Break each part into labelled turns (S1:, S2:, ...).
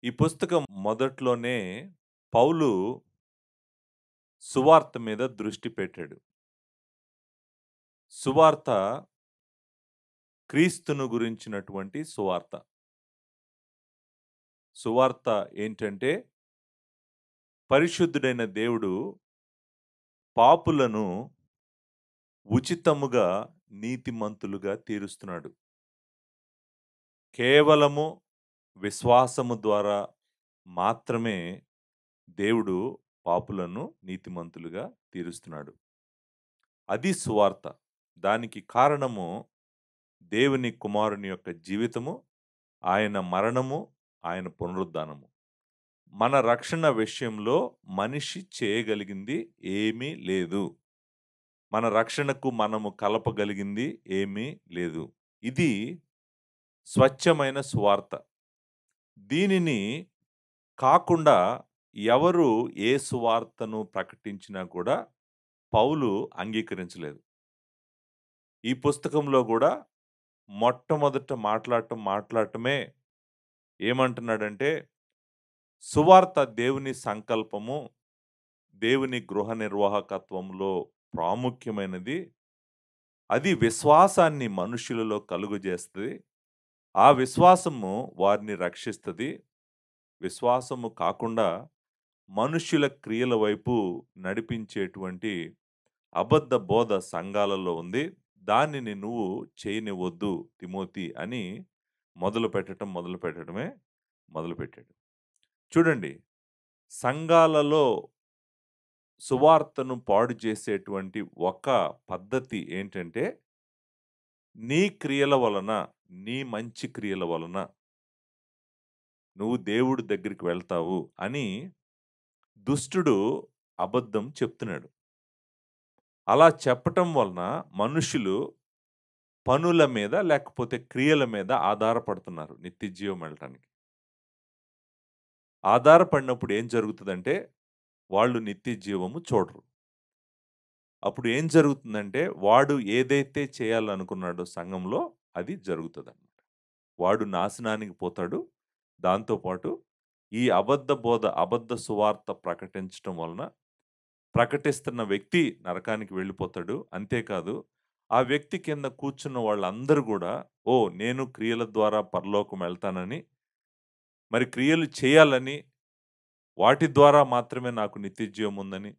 S1: ఈ పుస్తకం మొదట్లోనే పౌలు సువార్త మీద దృష్టి పెట్టాడు. సువార్త క్రీస్తును గురించినటువంటి సువార్త. సువార్త ఏంటంటే పరిశుద్ధుడైన దేవుడు పాపులను ఉచితముగా నీతిమంతులుగా తీరుస్తున్నాడు. కేవలము విశ్వాసము ద్వారా మాత్రమే దేవుడు పాపులను నీతిమంతులుగా తీరుస్తున్నాడు. అది సువార్త. దానికి కారణము దేవుని కుమారుని యొక్క జీవితము, ఆయన మరణము, ఆయన పునరుద్ధానము. మన రక్షణ విషయంలో మనిషి చేయగలిగింది ఏమీ లేదు. మన రక్షణకు మనము కలపగలిగింది ఏమీ లేదు. ఇది స్వచ్ఛమైన సువార్త. దీనిని కాకుండా ఎవరు ఏ సువార్తను ప్రకటించినా కూడా పౌలు అంగీకరించలేదు. ఈ పుస్తకంలో కూడా మొట్టమొదట మాట్లాడటమే ఏమంటున్నాడంటే, సువార్త దేవుని సంకల్పము, దేవుని గృహ నిర్వాహకత్వంలో ప్రాముఖ్యమైనది. అది విశ్వాసాన్ని మనుషులలో కలుగజేస్తది. ఆ విశ్వాసము వారిని రక్షిస్తది. విశ్వాసము కాకుండా మనుష్యుల క్రియల వైపు నడిపించేటువంటి అబద్ధ బోధ సంఘాలలో ఉంది. దానిని నువ్వు చేయనివ్వొద్దు తిమోతి అని మొదలుపెట్టడమే మొదలుపెట్టాడు. చూడండి, సంఘాలలో సువార్తను పాడు చేసేటువంటి ఒక పద్ధతి ఏంటంటే, నీ క్రియల వలన, నీ మంచి క్రియల వలన నువ్వు దేవుడి దగ్గరికి వెళ్తావు అని దుష్టుడు అబద్ధం చెప్తున్నాడు. అలా చెప్పటం వలన మనుషులు పనుల మీద లేకపోతే క్రియల మీద ఆధారపడుతున్నారు నిత్యజీవం వెళ్ళటానికి. ఆధారపడినప్పుడు ఏం జరుగుతుందంటే వాళ్ళు నిత్యజీవము చూడరు. అప్పుడు ఏం జరుగుతుందంటే వాడు ఏదైతే చేయాలనుకున్నాడో సంఘంలో అది జరుగుతుందన్నమాట. వాడు నాశనానికి పోతాడు. దాంతో పాటు ఈ అబద్ధ బోధ, అబద్ధ సువార్త ప్రకటించటం వలన ప్రకటిస్తున్న వ్యక్తి నరకానికి వెళ్ళిపోతాడు. అంతేకాదు, ఆ వ్యక్తి కింద కూర్చున్న వాళ్ళందరూ గూడా, ఓహ్! నేను క్రియల ద్వారా పరలోకం వెళ్తానని, మరి క్రియలు చేయాలని, వాటి ద్వారా మాత్రమే నాకు నిత్యజీవం ఉందని,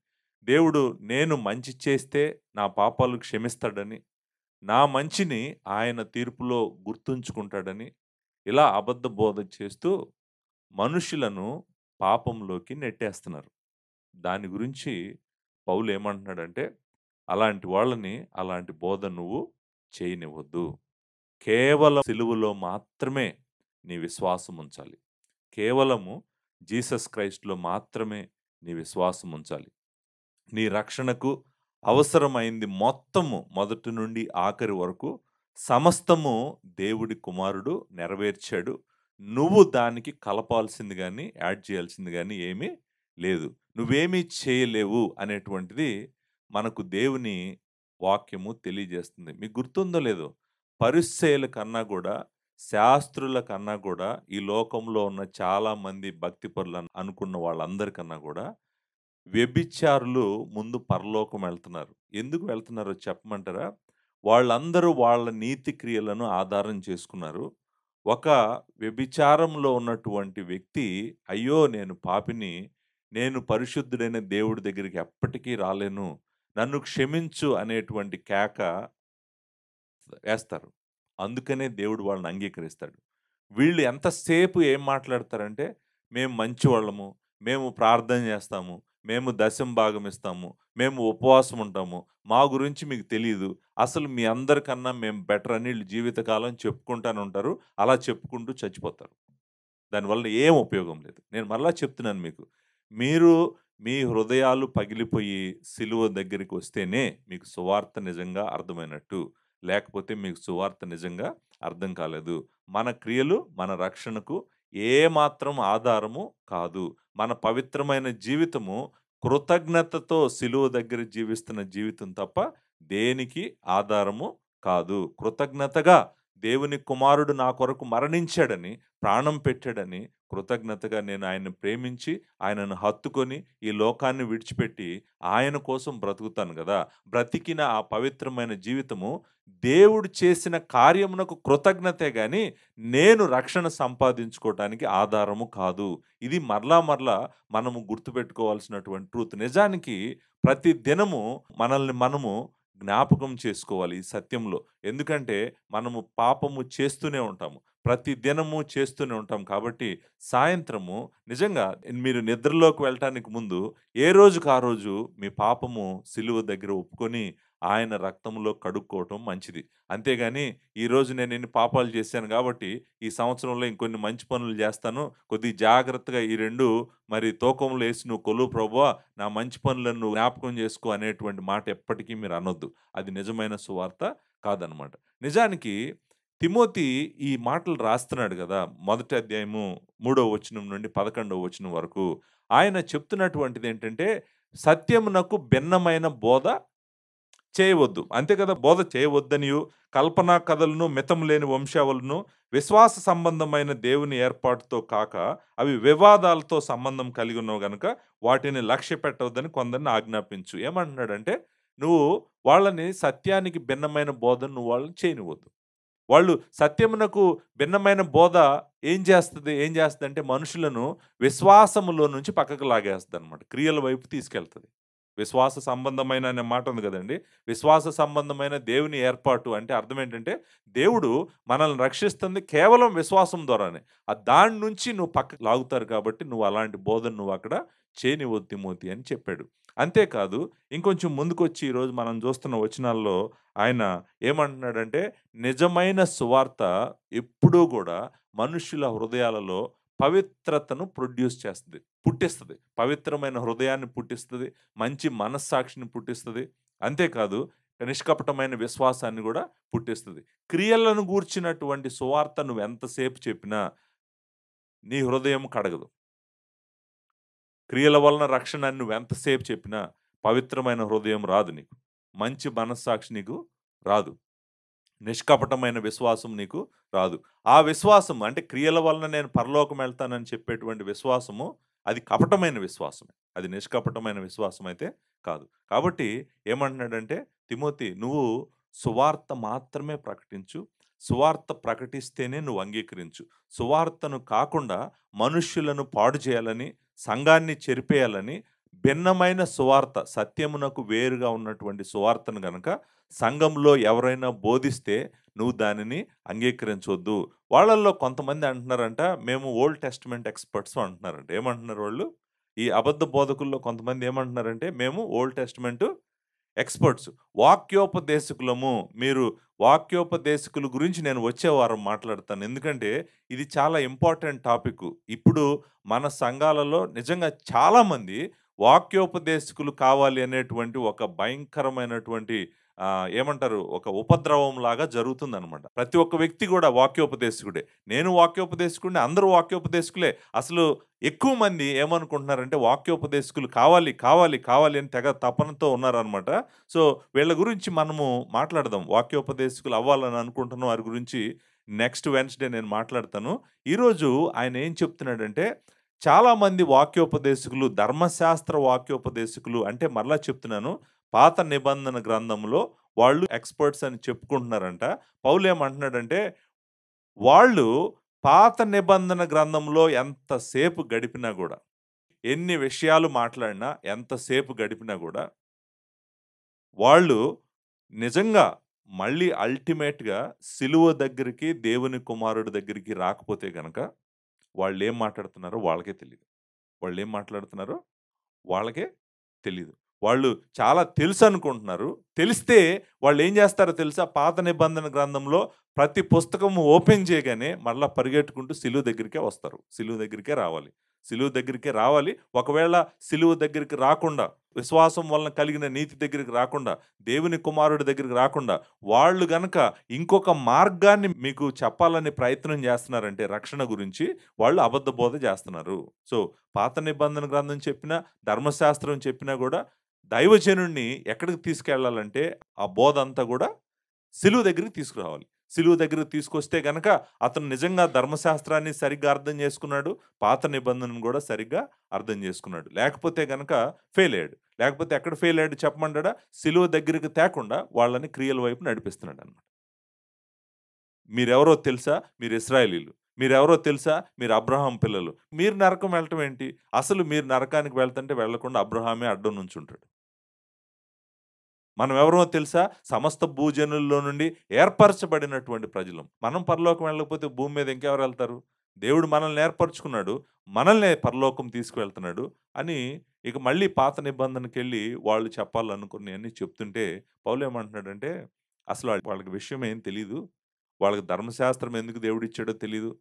S1: దేవుడు నేను మంచి చేస్తే నా పాపాలు క్షమిస్తాడని, నా మంచిని ఆయన తీర్పులో గుర్తుంచుకుంటాడని, ఇలా అబద్ధ బోధ చేస్తూ మనుషులను పాపంలోకి నెట్టేస్తున్నారు. దాని గురించి పౌలు ఏమంటున్నాడంటే, అలాంటి వాళ్ళని, అలాంటి బోధ నువ్వు చేయనివ్వద్దు. కేవలం సిలువలో మాత్రమే నీ విశ్వాసం ఉంచాలి. కేవలము జీసస్ క్రైస్ట్‌లో మాత్రమే నీ విశ్వాసం ఉంచాలి. నీ రక్షణకు అవసరమైంది మొత్తము మొదటి నుండి ఆఖరి వరకు సమస్తము దేవుడి కుమారుడు నెరవేర్చాడు. నువ్వు దానికి కలపాల్సింది గాని, యాడ్ చేయాల్సింది గాని ఏమీ లేదు. నువ్వేమీ చేయలేవు అనేటువంటిది మనకు దేవుని వాక్యము తెలియజేస్తుంది. మీకు గుర్తుందో లేదో, పరిసయ్యుల కన్నా గూడా, శాస్త్రుల కన్నా గూడా, ఈ లోకంలో ఉన్న చాలామంది భక్తిపరులు అనుకున్న వాళ్ళందరికన్నా గూడా వ్యభిచారులు ముందు పరలోకం వెళ్తున్నారు. ఎందుకు వెళ్తున్నారో చెప్పమంటారా? వాళ్ళందరూ వాళ్ళ నీతి క్రియలను ఆధారం చేసుకున్నారు. ఒక వ్యభిచారంలో ఉన్నటువంటి వ్యక్తి, అయ్యో! నేను పాపిని, నేను పరిశుద్ధుడైన దేవుడి దగ్గరికి ఎప్పటికీ రాలేను, నన్ను క్షమించు అనేటువంటి కేక వేస్తారు. అందుకనే దేవుడు వాళ్ళని అంగీకరిస్తాడు. వీళ్ళు ఎంతసేపు ఏం మాట్లాడతారంటే, మేము మంచివాళ్ళము, మేము ప్రార్థన చేస్తాము, మేము దశమ భాగం ఇస్తాము, మేము ఉపవాసం ఉంటాము, మా గురించి మీకు తెలీదు, అసలు మీ అందరికన్నా మేము బెటర్ అని వీళ్ళు జీవితకాలం చెప్పుకుంటానే ఉంటారు. అలా చెప్పుకుంటూ చచ్చిపోతారు. దానివల్ల ఏం ఉపయోగం లేదు. నేను మరలా చెప్తున్నాను మీకు. మీరు మీ హృదయాలు పగిలిపోయి సిలువ దగ్గరికి వస్తేనే మీకు సువార్త నిజంగా అర్థమైనట్టు. లేకపోతే మీకు సువార్త నిజంగా అర్థం కాలేదు. మన క్రియలు మన రక్షణకు ఏమాత్రం ఆధారము కాదు. మన పవిత్రమైన జీవితము కృతజ్ఞతతో సిలువ దగ్గర జీవిస్తున్న జీవితం తప్ప దేనికి ఆధారము కాదు. కృతజ్ఞతగా దేవుని కుమారుడు నా కొరకు మరణించాడని, ప్రాణం పెట్టాడని కృతజ్ఞతగా నేను ఆయన్ని ప్రేమించి, ఆయనను హత్తుకొని, ఈ లోకాన్ని విడిచిపెట్టి ఆయన కోసం బ్రతుకుతాను గదా! బ్రతికిన ఆ పవిత్రమైన జీవితము దేవుడు చేసిన కార్యమునకు కృతజ్ఞతే గాని, నేను రక్షణ సంపాదించుకోవటానికి ఆధారము కాదు. ఇది మరలా మరలా మనము గుర్తుపెట్టుకోవాల్సినటువంటి ట్రూత్. నిజానికి ప్రతి దినము మనల్ని మనము జ్ఞాపకం చేసుకోవాలి ఈ సత్యంలో. ఎందుకంటే మనము పాపము చేస్తూనే ఉంటాము. ప్రతి దినము చేస్తూనే ఉంటాం కాబట్టి సాయంత్రము నిజంగా మీరు నిద్రలోకి వెళ్ళటానికి ముందు ఏ రోజుకి ఆ రోజు మీ పాపము సిలువ దగ్గర ఒప్పుకొని ఆయన రక్తంలో కడుక్కోవటం మంచిది. అంతేగాని ఈరోజు నేను ఇన్ని పాపాలు చేశాను కాబట్టి ఈ సంవత్సరంలో ఇంకొన్ని మంచి పనులు చేస్తాను. కొద్దిగా జాగ్రత్తగా ఈ 2 మరి తూకంలో ఏసి నువ్వు కొలువు ప్రభువా! నా మంచి పనులను నువ్వు జ్ఞాపకం చేసుకో అనేటువంటి మాట ఎప్పటికీ మీరు అనొద్దు. అది నిజమైన సువార్త కాదనమాట. నిజానికి తిమోతి ఈ మాటలు రాస్తున్నాడు గదా! మొదటి అధ్యాయము 3వ వచనం నుండి 11వ వచనం వరకు. ఆయన చెప్తున్నటువంటిదేంటంటే, సత్యమునకు భిన్నమైన బోధ చేయవద్దు. అంతే కదా! బోధ చేయవద్దనియు, కల్పనా కథలను, మితం లేని వంశావళులను, విశ్వాస సంబంధమైన దేవుని ఏర్పాటుతో కాక, అవి వివాదాలతో సంబంధం కలిగి ఉన్నవి గనుక, వాటిని లక్ష్యపెట్టవద్దని కొందరిని ఆజ్ఞాపించు. ఏమంటున్నాడంటే, నువ్వు వాళ్ళని సత్యానికి భిన్నమైన బోధను నువ్వు వాళ్ళని చేయనివ్వద్దు. వాళ్ళు సత్యమునకు భిన్నమైన బోధ ఏం చేస్తదంటే మనుషులను విశ్వాసములో నుంచి పక్కకు లాగేస్తదనమాట. క్రియల వైపు తీసుకెళ్తది. విశ్వాస సంబంధమైన అనే మాట ఉంది గదండీ! విశ్వాస సంబంధమైన దేవుని ఏర్పాటు అంటే అర్థం ఏంటంటే, దేవుడు మనల్ని రక్షిస్తుంది కేవలం విశ్వాసం ద్వారానే. దాని నుంచి నువ్వు పక్కకు లాగుతారు కాబట్టి, నువ్వు అలాంటి బోధన నువ్వక్కడ చేయనివ్వద్దు తిమోతి అని చెప్పాడు. అంతేకాదు ఇంకొంచెం ముందుకొచ్చి ఈరోజు మనం చూస్తున్న వచనాల్లో ఆయన ఏమంటున్నాడంటే, నిజమైన సువార్త ఎప్పుడూ గూడా మనుష్యుల హృదయాలలో పవిత్రతను పుట్టిస్తది. పవిత్రమైన హృదయాన్ని పుట్టిస్తది. మంచి మనస్సాక్షిని పుట్టిస్తది. అంతేకాదు నిష్కపటమైన విశ్వాసాన్ని గూడా పుట్టిస్తది. క్రియలను గూర్చినటువంటి సువార్త నువ్వెంతసేపు చెప్పినా నీ హృదయం కడగదు. క్రియల వలన రక్షణ అని నువ్వెంతసేపు చెప్పినా పవిత్రమైన హృదయం రాదు నీకు. మంచి మనస్సాక్షి నీకు రాదు. నిష్కపటమైన విశ్వాసం నీకు రాదు. ఆ విశ్వాసం అంటే క్రియల వలన నేను పరలోకం వెళ్తానని చెప్పేటువంటి విశ్వాసము అది కపటమైన విశ్వాసమే. అది నిష్కపటమైన విశ్వాసం అయితే కాదు. కాబట్టి ఏమంటున్నాడంటే తిమోతి నువ్వు సువార్త మాత్రమే ప్రకటించు. సువార్త ప్రకటిస్తేనే నువ్వు అంగీకరించు. సువార్తను కాకుండా మనుష్యులను పాడు చేయాలని, సంఘాన్ని చెరిపేయాలని భిన్నమైన సువార్త సత్యమునకు వేరుగా ఉన్నటువంటి సువార్తను గనక సంఘంలో ఎవరైనా బోధిస్తే నువ్వు దానిని అంగీకరించొద్దు. వాళ్ళల్లో కొంతమంది అంటున్నారంట, మేము ఓల్డ్ టెస్టమెంట్ ఎక్స్‌పర్ట్స్ అంటున్నారంట. ఏమంటున్నారు వాళ్ళు? ఈ అబద్ధ బోధకుల్లో కొంతమంది ఏమంటున్నారంటే, మేము ఓల్డ్ టెస్టమెంట్ ఎక్స్‌పర్ట్స్. వాక్యోపదేశకులము. మీరు వాక్యోపదేశకుల గురించి నేను వచ్చే వారం మాట్లాడతాను. ఎందుకంటే, ఇది చాలా ఇంపార్టెంట్ టాపిక్కు. ఇప్పుడు మన సంఘాలలో నిజంగా చాలామంది వాక్యోపదేశకులు కావాలి అనేటువంటి ఒక భయంకరమైనటువంటి ఏమంటారు? ఒక ఉపద్రవంలాగా జరుగుతుందనమాట. ప్రతి ఒక్క వ్యక్తి గూడా వాక్యోపదేశకుడే. నేను వాక్యోపదేశకుడినే, అందరూ వాక్యోపదేశకులే. అసలు ఎక్కువ మంది ఏమనుకుంటున్నారంటే వాక్యోపదేశకులు కావాలి, కావాలి, కావాలి అని తెగ తపనతో ఉన్నారనమాట. సో, వీళ్ళ గురించి మనము మాట్లాడదాం. వాక్యోపదేశకులు అవ్వాలని అనుకుంటున్న వారి గురించి నెక్స్ట్ వెడ్నెస్‌డే నేను మాట్లాడతాను. ఈరోజు ఆయన ఏం చెప్తున్నాడంటే, చాలామంది వాక్యోపదేశకులు, ధర్మశాస్త్ర వాక్యోపదేశకులు అంటే మరలా చెప్తున్నాను, పాత నిబంధన గ్రంథంలో వాళ్ళు ఎక్స్‌పర్ట్స్ అని చెప్పుకుంటున్నారంట. పౌలేమంటున్నాడంటే, వాళ్ళు పాత నిబంధన గ్రంథంలో ఎంతసేపు గడిపినా గూడా, ఎన్ని విషయాలు మాట్లాడినా, ఎంతసేపు గడిపినా గూడా, వాళ్ళు నిజంగా మళ్ళీ అల్టిమేట్‌గా సిలువ దగ్గరికి, దేవుని కుమారుడి దగ్గరికి రాకపోతే గనక, వాళ్ళేం మాట్లాడుతున్నారో వాళ్ళకే తెలీదు. వాళ్ళేం మాట్లాడుతున్నారో వాళ్ళకే తెలీదు. వాళ్ళు చాలా తెలుసనుకుంటున్నారు. తెలిస్తే వాళ్ళేం జేస్తారో తెలుసా? పాత నిబంధన గ్రంథంలో ప్రతి పుస్తకము ఓపెన్ చేయగానే మరలా పరిగెట్టుకుంటూ సిలువ దగ్గరికే వస్తారు. సిలువ దగ్గరికే రావాలి. సిలువ దగ్గరికే రావాలి. ఒకవేళ సిలువ దగ్గరికి రాకుండా, విశ్వాసం వలన కలిగిన నీతి దగ్గరికి రాకుండా, దేవుని కుమారుడి దగ్గరికి రాకుండా, వాళ్ళు గనక ఇంకొక మార్గాన్ని మీకు చెప్పాలని ప్రయత్నం జేస్తున్నారంటే రక్షణ గురించి, వాళ్ళు అబద్ధ బోధ జేస్తున్నారు. సో, పాత నిబంధన గ్రంథం చెప్పినా, ధర్మశాస్త్రం చెప్పినా గూడా దైవజనుడిని ఎక్కడికి తీసుకెళ్ళాలంటే, ఆ బోధంతా గూడా సిలువ దగ్గరికి తీసుకురావాలి. సిలువ దగ్గరకు తీసుకొస్తే గనక అతను నిజంగా ధర్మశాస్త్రాన్ని సరిగ్గా అర్థం చేసుకున్నాడు. పాత నిబంధనను కూడా సరిగ్గా అర్థం చేసుకున్నాడు. లేకపోతే గనక ఫెయిల్ అయ్యాడు. లేకపోతే ఎక్కడ ఫెయిల్ అయ్యాడు చెప్పమంటాడా? సిలువ దగ్గరికి తేకుండా వాళ్ళని క్రియల వైపు నడిపిస్తున్నాడన్నమాట. మీరెవరో తెలుసా? మీరు ఇశ్రాయేలీయులు. మీరెవరో తెలుసా? మీరు అబ్రాహాం పిల్లలు. మీరు నరకం వెళ్ళటం ఏంటి? అసలు మీరు నరకానికి వెళ్తుంటే వెళ్ళకుండా అబ్రాహామే అడ్డం నుంచుంటాడు. మనం ఎవరో తెలుసా? సమస్త భూజనుల్లో నుండి ఏర్పరచబడినటువంటి ప్రజలం. మనం పరలోకం వెళ్ళకపోతే భూమి మీద ఇంకెవరు వెళ్తారు? దేవుడు మనల్ని ఏర్పరచుకున్నాడు. మనల్నే పరలోకం తీసుకువెళ్తున్నాడు అని ఇక మళ్ళీ పాత నిబంధనకెళ్ళి వాళ్ళు చెప్పాలనుకున్నయన్నీ చెప్తుంటే పౌలేమంటున్నాడంటే, అసలు వాళ్ళకి విషయం ఏం తెలీదు. వాళ్ళకి ధర్మశాస్త్రం ఎందుకు దేవుడిచ్చాడో తెలీదు.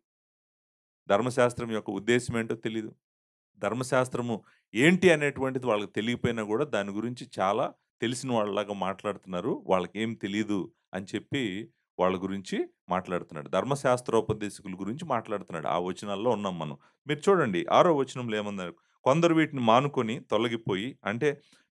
S1: ధర్మశాస్త్రం యొక్క ఉద్దేశ్యం ఏంటో తెలీదు. ధర్మశాస్త్రము ఏంటి అనేటువంటిది వాళ్ళకి తెలియకపోయినా గూడా దాని గురించి చాలా తెలిసిన వాళ్ళలాగా మాట్లాడుతున్నారు. వాళ్ళకేం తెలీదు అని చెప్పి వాళ్ళ గురించి మాట్లాడుతున్నాడు. ధర్మశాస్త్రోపదేశకుల గురించి మాట్లాడుతున్నాడు. ఆ వచనాల్లో ఉన్నాం మనం. మీరు చూడండి 6వ వచనంలో ఏమన్నారు? కొందరు వీటిని మానుకొని తొలగిపోయి అంటే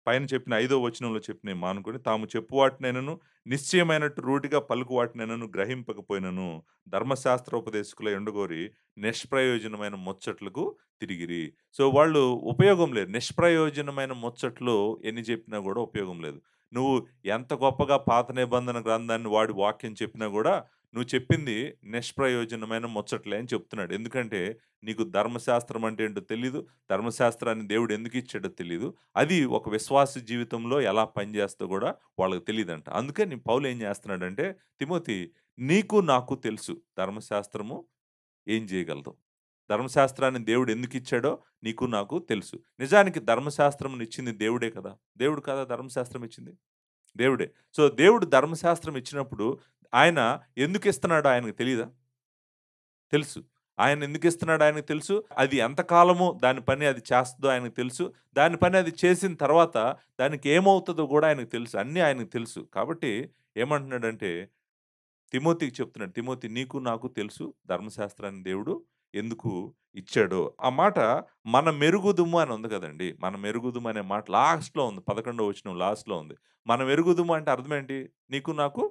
S1: పైన చెప్పిన 5వ వచనంలో చెప్పినయి మానుకొని తాము చెప్పు వాటినైనను నిశ్చయమైనట్టు రూటిగా పలుకు వాటినైనను గ్రహింపకపోయినను ధర్మశాస్త్రోపదేశకులై ఉండగోరి నిష్ప్రయోజనమైన ముచ్చట్లకు తిరిగిరి. సో, వాళ్ళు ఉపయోగం లేదు. నిష్ప్రయోజనమైన ముచ్చట్లు ఎన్ని చెప్పినా గూడా ఉపయోగం లేదు. నువ్వు ఎంత గొప్పగా పాత నిబంధన గ్రంథాన్ని వాడి వాక్యం చెప్పినా గూడా, నువ్వు చెప్పింది నిష్ప్రయోజనమైన ముచ్చట్లే అని చెప్తున్నాడు. ఎందుకంటే, నీకు ధర్మశాస్త్రం అంటే ఏంటో తెలీదు. ధర్మశాస్త్రాన్ని దేవుడు ఎందుకిచ్చాడో తెలీదు. అది ఒక విశ్వాస జీవితంలో ఎలా పనిచేస్తో గూడా వాళ్ళకి తెలీదంట. అందుకని పౌలు ఏం చేస్తున్నాడంటే, తిమోతి నీకు నాకు తెలుసు ధర్మశాస్త్రము ఏం చేయగలదో. ధర్మశాస్త్రాన్ని దేవుడు ఎందుకిచ్చాడో నీకు నాకు తెలుసు. నిజానికి ధర్మశాస్త్రమునిచ్చింది దేవుడే కదా! దేవుడు కదా ధర్మశాస్త్రం ఇచ్చింది. దేవుడే. సో, దేవుడు ధర్మశాస్త్రం ఇచ్చినప్పుడు ఆయన ఎందుకిస్తున్నాడో ఆయనకు తెలీదా? తెలుసు. ఆయన ఎందుకిస్తున్నాడో ఆయనకు తెలుసు. అది ఎంతకాలము దాని పని అది చేస్తదో ఆయనకు తెలుసు. దాని పని అది చేసిన తర్వాత దానికి ఏమవుతదో గూడా ఆయనకు తెలుసు. అన్నీ ఆయనకు తెలుసు. కాబట్టి ఏమంటున్నాడంటే తిమోతికి చెప్తున్నాడు. తిమోతి నీకు నాకు తెలుసు ధర్మశాస్త్రాన్ని దేవుడు ఎందుకు ఇచ్చాడో. ఆ మాట మన మెరుగుదుము అని ఉంది కదండీ! మన మెరుగుదుము అనే మాట లాస్ట్‌లో ఉంది. 11వ వచనం లాస్ట్‌లో ఉంది. మనం ఎరుగుదుము అంటే అర్థం ఏంటి? నీకు నాకు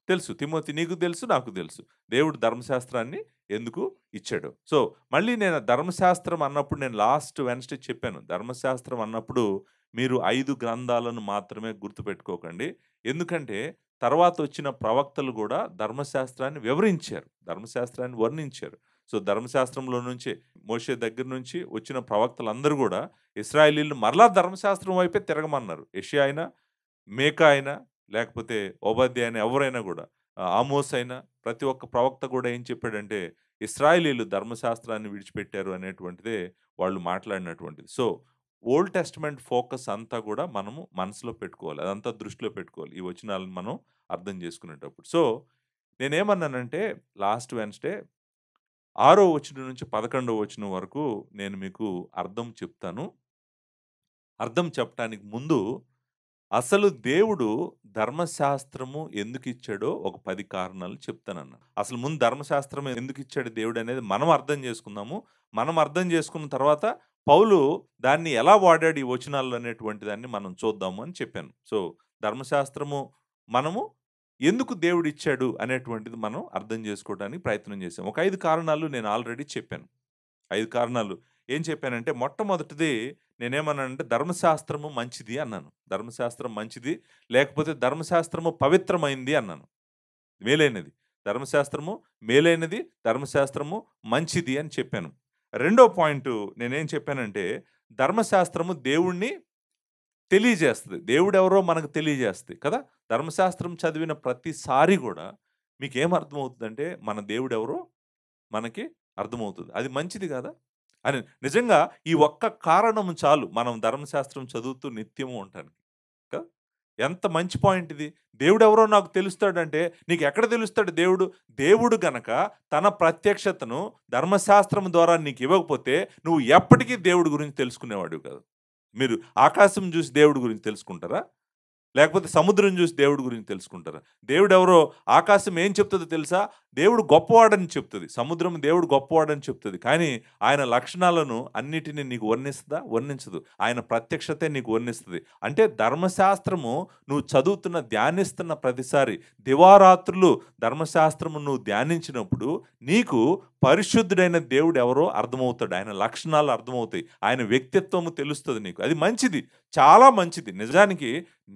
S1: తెలుసు. తిమోతి నీకు తెలుసు, నాకు తెలుసు. దేవుడు ధర్మశాస్త్రాన్ని ఎందుకు ఇచ్చాడో. సో, మళ్ళీ నేను ధర్మశాస్త్రం అన్నప్పుడు నేను లాస్ట్ వెడ్నెస్‌డే చెప్పాను. ధర్మశాస్త్రం అన్నప్పుడు మీరు 5 గ్రంథాలను మాత్రమే గుర్తుపెట్టుకోకండి. ఎందుకంటే తర్వాతొచ్చిన ప్రవక్తలు గూడా ధర్మశాస్త్రాన్ని వివరించారు. ధర్మశాస్త్రాన్ని వర్ణించారు. సో, ధర్మశాస్త్రంలో నుంచే మోషే దగ్గర నుంచి వచ్చిన ప్రవక్తలందరూ గూడా ఇశ్రాయేలీయులను మరలా ధర్మశాస్త్రం వైపే తిరగమన్నారు. యెషయా అయినా, మీకా అయినా, లేకపోతే ఓబద్య అయినా ఎవరైనా గూడా ఆమోస్ అయినా ప్రతి ఒక్క ప్రవక్త గూడా ఏం చెప్పాడంటే, ఇశ్రాయేలీయులు ధర్మశాస్త్రాన్ని విడిచిపెట్టారు అనేటువంటిదే వాళ్ళు మాట్లాడినటువంటిది. సో, ఓల్డ్ టెస్టమెంట్ ఫోకస్ అంతా గూడా మనము మనసులో పెట్టుకోవాలి. అదంతా దృష్టిలో పెట్టుకోవాలి. ఈ వచనాలను మనం అర్థం చేసుకునేటప్పుడు. సో, నేనేమన్నానంటే లాస్ట్ వెడ్నెస్‌డే 6వ వచనం నుంచి 11వ వచనం వరకు నేను మీకు అర్థం చెప్తాను. అర్థం చెప్పటానికి ముందు అసలు దేవుడు ధర్మశాస్త్రము ఎందుకిచ్చాడో ఒక 10 కారణాలు చెప్తానన్నా. అసలు ముందు ధర్మశాస్త్రం ఎందుకిచ్చాడు దేవుడనేది మనం అర్థం చేసుకుందాము. మనం అర్థం చేసుకున్న తర్వాత పౌలు దాన్ని ఎలా వాడాడు ఈ వచనాల్లో అనేటువంటి దాన్ని మనం చూద్దాము అని చెప్పాను. సో, ధర్మశాస్త్రము మనము ఎందుకు దేవుడిచ్చాడు అనేటువంటిది మనం అర్థం చేసుకోవడానికి ప్రయత్నం చేశాం. ఒక 5 కారణాలు నేను ఆల్రెడీ చెప్పాను. 5 కారణాలు ఏం చెప్పానంటే మొట్టమొదటిది నేనేమన్నానంటే ధర్మశాస్త్రము మంచిది అన్నాను. ధర్మశాస్త్రం మంచిది. లేకపోతే ధర్మశాస్త్రము పవిత్రమైంది అన్నాను. మేలైనది. ధర్మశాస్త్రము మేలైనది. ధర్మశాస్త్రము మంచిది అని చెప్పాను. రెండో పాయింటు నేనేం చెప్పానంటే ధర్మశాస్త్రము దేవుడిని తెలియజేస్తది. దేవుడెవరో మనకు తెలియజేస్తది కదా! ధర్మశాస్త్రం చదివిన ప్రతిసారి గూడా మీకేం అర్థమవుతదంటే మన దేవుడెవరో మనకి అర్థమవుతది. అది మంచిది గాదా? అని నిజంగా ఈ ఒక్క కారణం చాలు మనం ధర్మశాస్త్రం చదువుతూ నిత్యము ఉండటానికి. కదా! ఎంత మంచి పాయింట్ ఇది. దేవుడెవరో నాకు తెలుస్తాడంటే నీకెక్కడ తెలుస్తాడు దేవుడు? దేవుడు గనక తన ప్రత్యక్షతను ధర్మశాస్త్రం ద్వారా నీకివ్వకపోతే నువ్వు ఎప్పటికీ దేవుడి గురించి తెలుసుకునేవాడివి కాదు. మీరు ఆకాశం జూసి దేవుడి గురించి తెలుసుకుంటారా? లేకపోతే సముద్రం చూసి దేవుడి గురించి తెలుసుకుంటారా? దేవుడెవరో ఆకాశం ఏం చెప్తదో తెలుసా? దేవుడు గొప్పవాడని చెప్తది. సముద్రం దేవుడు గొప్పవాడని చెప్తది. కానీ ఆయన లక్షణాలను అన్నిటిని నీకు వర్ణిస్తదా? వర్ణించదు. ఆయన ప్రత్యక్షతే నీకు వర్ణిస్తది. అంటే ధర్మశాస్త్రము నువ్వు చదువుతున్న, ధ్యానిస్తున్న ప్రతిసారి దివారాత్రులు ధర్మశాస్త్రము నువ్వు ధ్యానించినప్పుడు నీకు పరిశుద్ధుడైన దేవుడు ఎవరో అర్థమవుతాడు. ఆయన లక్షణాలు అర్థమవుతాయి. ఆయన వ్యక్తిత్వము తెలుస్తది నీకు. అది మంచిది. చాలా మంచిది. నిజానికి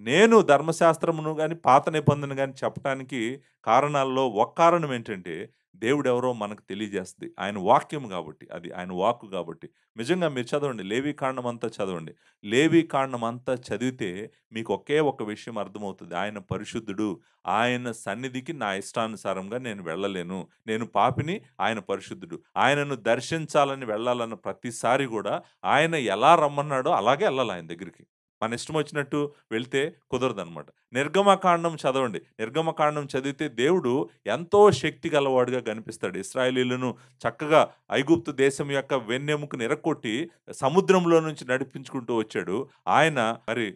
S1: నేను ధర్మశాస్త్రమును గాని, పాత నిబంధన గాని చెప్పటానికి కారణాల్లో ఒక కారణం ఏంటంటే, దేవుడెవరో మనకు తెలియజేస్తది. ఆయన వాక్యం గాబట్టి. అది ఆయన వాక్కు గాబట్టి. నిజంగా మీరు చదవండి. లేవీకాండం అంతా చదవండి. లేవీకాండం అంతా చదివితే మీకు ఒకే ఒక విషయం అర్థమవుతది. ఆయన పరిశుద్ధుడు. ఆయన సన్నిధికి నా ఇష్టానుసారంగా నేను వెళ్ళలేను. నేను పాపిని, ఆయన పరిశుద్ధుడు. ఆయనను దర్శించాలని వెళ్ళాలన్న ప్రతిసారి గూడా ఆయన ఎలా రమ్మన్నాడో అలాగే ఎళ్ళాలి ఆయన దగ్గరికి. మన ఇష్టం వచ్చినట్టు వెళ్తే కుదరదనమాట. నిర్గమకాండం చదవండి. నిర్గమకాండం చదివితే దేవుడు ఎంతో శక్తి గలవాడుగా కనిపిస్తాడు. ఇశ్రాయేలీయులను చక్కగా ఐగుప్తు దేశం యొక్క వెన్నెముకను ఇరక్కొట్టి సముద్రంలో నుంచి నడిపించుకుంటూ వచ్చాడు. ఆయన మరి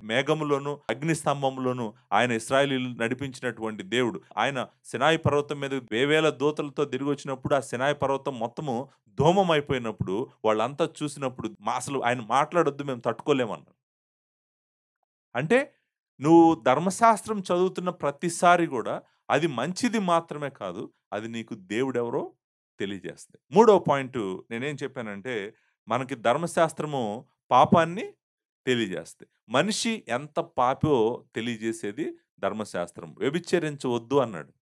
S1: మేఘములోను, అగ్ని స్తంభంలోను ఆయన ఇశ్రాయేలీయులను నడిపించినటువంటి దేవుడు. ఆయన సినాయి పర్వతం మీద వేవేల దూతలతో తిరిగొచ్చినప్పుడు ఆ సినాయి పర్వతం మొత్తము ధూమమైపోయినప్పుడు వాళ్ళంతా చూసినప్పుడు అసలు ఆయన మాట్లాడొద్దు మేము తట్టుకోలేమన్నారు. అంటే నువ్వు ధర్మశాస్త్రం చదువుతున్న ప్రతిసారి గూడా అది మంచిది మాత్రమే కాదు. అది నీకు దేవుడెవరో తెలియజేస్తది. మూడో పాయింటు నేనేం చెప్పానంటే, మనకి ధర్మశాస్త్రము పాపాన్ని తెలియజేస్తది. మనిషి ఎంత పాపో తెలియజేసేది ధర్మశాస్త్రం. వ్యభిచరించవద్దు అన్నాడు.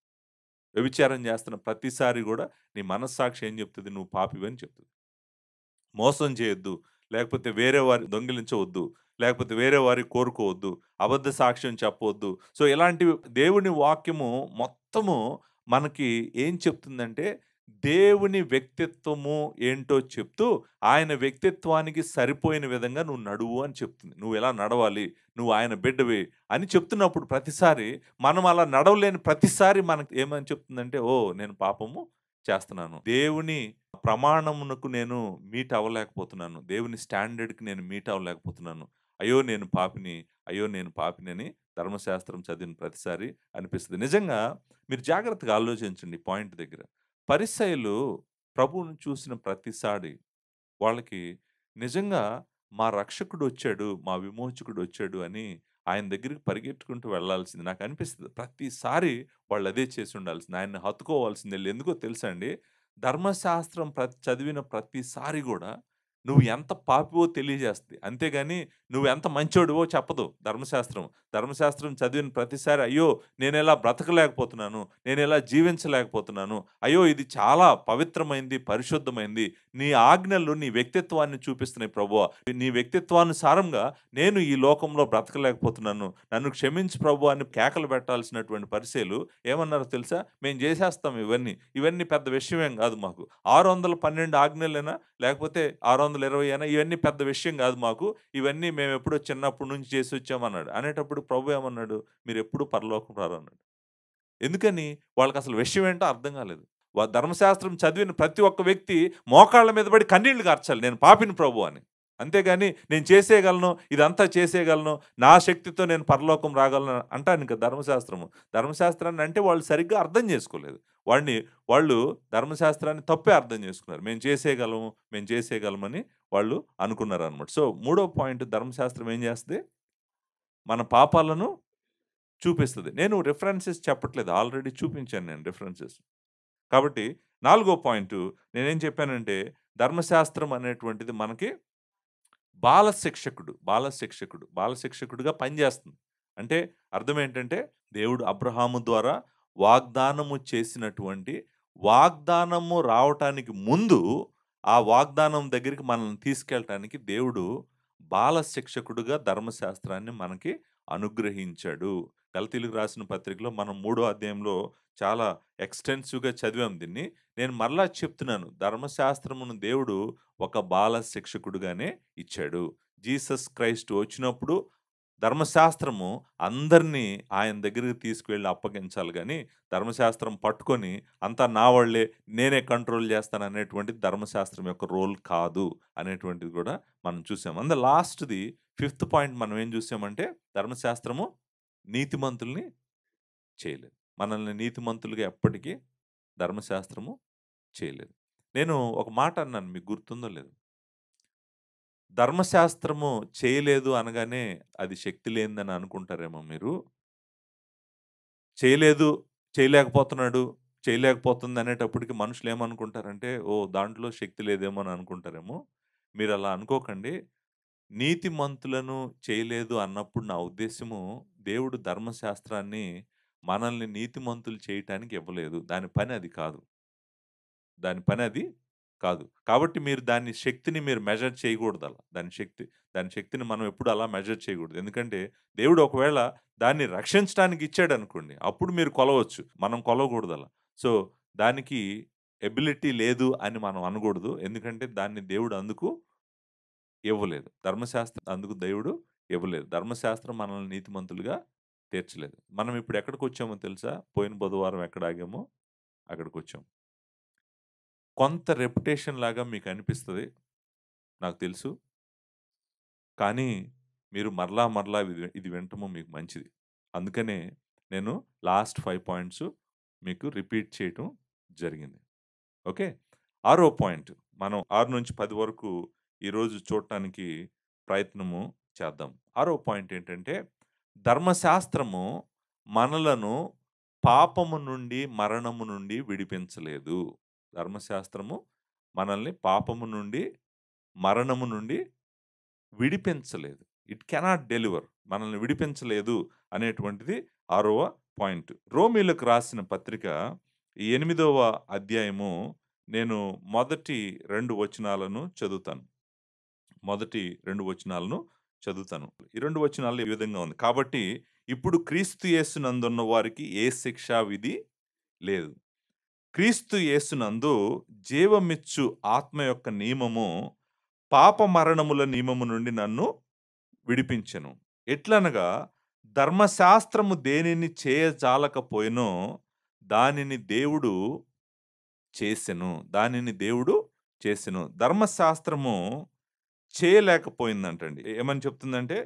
S1: వ్యభిచారం చేస్తున్న ప్రతిసారి గూడా నీ మనస్సాక్షి ఏం చెప్తది? నువ్వు పాపివని చెప్తది. మోసం చేయొద్దు. లేకపోతే వేరే వారి దొంగిలించవద్దు. లేకపోతే వేరే వారికి కోరుకోవద్దు. అబద్ధ సాక్ష్యం చెప్పవద్దు. సో, ఇలాంటివి దేవుని వాక్యము మొత్తము మనకి ఏం చెప్తుందంటే, దేవుని వ్యక్తిత్వము ఏంటో చెప్తూ, ఆయన వ్యక్తిత్వానికి సరిపోయిన విధంగా నువ్వు నడువు అని చెప్తుంది. నువ్వు ఎలా నడవాలి, నువ్వు ఆయన బిడ్డవి అని చెప్తున్నప్పుడు ప్రతిసారి, మనం అలా నడవలేని ప్రతిసారి మనకు ఏమని చెప్తుందంటే, ఓహ్! నేను పాపము చేస్తున్నాను. దేవుని ప్రమాణమునకు నేను మీట్ అవ్వలేకపోతున్నాను. దేవుని స్టాండర్డ్‌కి నేను మీట్ అవ్వలేకపోతున్నాను. అయ్యో! నేను పాపిని, అయ్యో! నేను పాపిని అని ధర్మశాస్త్రం చదివిన ప్రతిసారి అనిపిస్తది. నిజంగా మీరు జాగ్రత్తగా ఆలోచించండి ఈ పాయింట్ దగ్గర. పరిసయ్యులు ప్రభువును చూసిన ప్రతిసారి వాళ్ళకి నిజంగా మా రక్షకుడొచ్చాడు, మా విమోచకుడొచ్చాడు అని ఆయన దగ్గరికి పరిగెట్టుకుంటూ వెళ్ళాల్సింది. నాకనిపిస్తది. ప్రతిసారి వాళ్ళదే చేసుండాల్సింది. ఆయన్ని హత్తుకోవాల్సిందే. ఎందుకో తెలుసా అండి? ధర్మశాస్త్రం చదివిన ప్రతిసారి గూడా నువ్వు ఎంత పాపివో తెలియజేస్తది. అంతేగాని నువ్వెంత మంచోడివో చెప్పదు ధర్మశాస్త్రం. ధర్మశాస్త్రం చదివిన ప్రతిసారి అయ్యో! నేనిలా బ్రతకలేకపోతున్నాను. నేనిలా జీవించలేకపోతున్నాను. అయ్యో! ఇది చాలా పవిత్రమైంది, పరిశుద్ధమైంది. నీ ఆజ్ఞలు నీ వ్యక్తిత్వాన్ని చూపిస్తున్నాయి ప్రభువా. నీ వ్యక్తిత్వానుసారంగా నేను ఈ లోకంలో బ్రతకలేకపోతున్నాను. నన్ను క్షమించు ప్రభువా అని కేకలు పెట్టాల్సినటువంటి పరిసయ్యులు ఏమన్నారో తెలుసా? మేము చేసేస్తాం ఇవన్నీ. ఇవన్నీ పెద్ద విషయమేం గాదు మాకు. 612 ఆజ్ఞలేనా? లేకపోతే 620 అయినా ఇవన్నీ పెద్ద విషయం గాదు మాకు. ఇవన్నీ మేమెప్పుడో చిన్నప్పటి నుంచి చేసొచ్చామన్నాడు. అనేటప్పుడు ప్రభు ఏమన్నాడు? మీరెప్పుడు పరలోకం రారన్నాడు. ఎందుకని? వాళ్ళకసలు విషయం ఏంటో అర్థం కాలేదు. ధర్మశాస్త్రం చదివిన ప్రతి ఒక్క వ్యక్తి మోకాళ్ళ మీద పడి కన్నీళ్లు కార్చాలి. నేను పాపిని ప్రభు అని. అంతేగాని నేను చేసేయగలను, ఇదంతా చేసేయగలను, నా శక్తితో నేను పరలోకం రాగలను అంటానికి ధర్మశాస్త్రము. ధర్మశాస్త్రాన్ని అంటే వాళ్ళు సరిగ్గా అర్థం చేసుకోలేదు. వాళ్ళు ధర్మశాస్త్రాన్ని తప్పే అర్థం చేసుకున్నారు. మేము చేసేయగలము, మేము చేసేయగలమని వాళ్ళు అనుకున్నారనమాట. సో, మూడో పాయింట్ ధర్మశాస్త్రం ఏం చేస్తది? మన పాపాలను చూపిస్తది. నేను రిఫరెన్సెస్ చెప్పట్లేదు. ఆల్రెడీ చూపించాను నేను రిఫరెన్సెస్. కాబట్టి నాలుగో పాయింటు నేనేం చెప్పానంటే, ధర్మశాస్త్రం అనేటువంటిది మనకి బాలశిక్షకుడుగా పనిచేస్తుంది. అంటే అర్థమేంటంటే, దేవుడు అబ్రహాము ద్వారా వాగ్దానము చేసినటువంటి వాగ్దానము రావటానికి ముందు, ఆ వాగ్దానం దగ్గరికి మనల్ని తీసుకెళ్ళటానికి దేవుడు బాలశిక్షకుడుగా ధర్మశాస్త్రాన్ని మనకి అనుగ్రహించాడు. గలతీయులకు రాసిన పత్రికలో మనం 3 అధ్యాయంలో చాలా ఎక్స్‌టెన్సివ్‌గా చదివాం దీన్ని. నేను మరలా చెప్తున్నాను. ధర్మశాస్త్రమును దేవుడు ఒక బాల శిక్షకుడుగానే ఇచ్చాడు. జీసస్ క్రైస్ట్ వచ్చినప్పుడు ధర్మశాస్త్రము అందరినీ ఆయన దగ్గరికి తీసుకువెళ్ళి అప్పగించాలి గానీ, ధర్మశాస్త్రం పట్టుకొని అంతా నా వాళ్ళే, నేనే కంట్రోల్ చేస్తాను అనేటువంటిది ధర్మశాస్త్రం యొక్క రోల్ కాదు అనేటువంటిది కూడా మనం చూసాం. లాస్ట్‌ది ఫిఫ్త్ పాయింట్ మనం ఏం చూసామంటే, ధర్మశాస్త్రము నీతిమంతుల్ని చేయలేదు. మనల్ని నీతిమంతులుగా ఎప్పటికీ ధర్మశాస్త్రము చేయలేదు. నేను ఒక మాట అన్నాను, మీకు గుర్తుందో లేదో? ధర్మశాస్త్రము చేయలేదు అనగానే అది శక్తి లేనిదని అనుకుంటారేమో మీరు. చేయలేదు, చేయలేకపోతున్నాడు, చేయలేకపోతుంది అనేటప్పటికి మనుషులు ఏమనుకుంటారంటే, ఓహ్! దాంట్లో శక్తి లేదేమో అని అనుకుంటారేమో. మీరలా అనుకోకండి. నీతిమంతులను చేయలేదు అన్నప్పుడు నా ఉద్దేశ్యము, దేవుడు ధర్మశాస్త్రాన్ని మనల్ని నీతిమంతులు చేయటానికి ఇవ్వలేదు. దాని పని అది కాదు. దాని పని అది కాదు. కాబట్టి మీరు దాని శక్తిని మీరు మెజర్ చేయకూడదలా. దాని శక్తిని మనం ఎప్పుడు అలా మెజర్ చేయకూడదు. ఎందుకంటే దేవుడు ఒకవేళ దాన్ని రక్షించడానికి ఇచ్చాడనుకోండి, అప్పుడు మీరు కొలవచ్చు. మనం కొలవకూడదలా. సో, దానికి ఎబిలిటీ లేదు అని మనం అనకూడదు. ఎందుకంటే దాన్ని దేవుడు అందుకు ఇవ్వలేదు. ధర్మశాస్త్రం అందుకు దేవుడు ఇవ్వలేదు. ధర్మశాస్త్రం మనల్ని నీతిమంతులుగా తీర్చలేదు. మనం ఇప్పుడు ఎక్కడికొచ్చామో తెలుసా? పోయిన బుధవారం ఎక్కడ ఆగామో అక్కడికొచ్చాం. కొంత రెప్యుటేషన్ లాగా మీకనిపిస్తది. నాకు తెలుసు. కానీ మీరు మరలా, మరలా ఇది వినటము మీకు మంచిది. అందుకనే నేను లాస్ట్ 5 పాయింట్స్ మీకు రిపీట్ చేయటం జరిగింది. ఓకే. ఆరో పాయింట్. మనం 6-10 వరకు ఈరోజు చూడటానికి ప్రయత్నము చేద్దాం. ఆరో పాయింట్ ఏంటంటే, ధర్మశాస్త్రము మనలను పాపము నుండి, మరణము నుండి విడిపించలేదు. ధర్మశాస్త్రము మనల్ని పాపము నుండి, మరణము నుండి విడిపించలేదు. It cannot deliver. మనల్ని విడిపించలేదు అనేటువంటిది ఆరవ పాయింట్. రోమీయులకు రాసిన పత్రిక 8వ అధ్యాయము నేను మొదటి 2 వచనాలను చదువుతాను. మొదటి 2 వచనాలను చదువుతాను. ఈ 2 వచనాల్లో ఈ విధంగా ఉంది. కాబట్టి ఇప్పుడు క్రీస్తు యేసునందున్న వారికి ఏ శిక్షా విధి లేదు. క్రీస్తు యేసునందు జీవమిచ్చు ఆత్మ యొక్క నియమము పాప మరణముల నియమము నుండి నన్ను విడిపించెను. ఎట్లనగా ధర్మశాస్త్రము దేనిని చేయజాలకపోయెనో దానిని దేవుడు చేసెను. ధర్మశాస్త్రము చేయలేకపోయిందంటండి. ఏమని చెప్తుందంటే,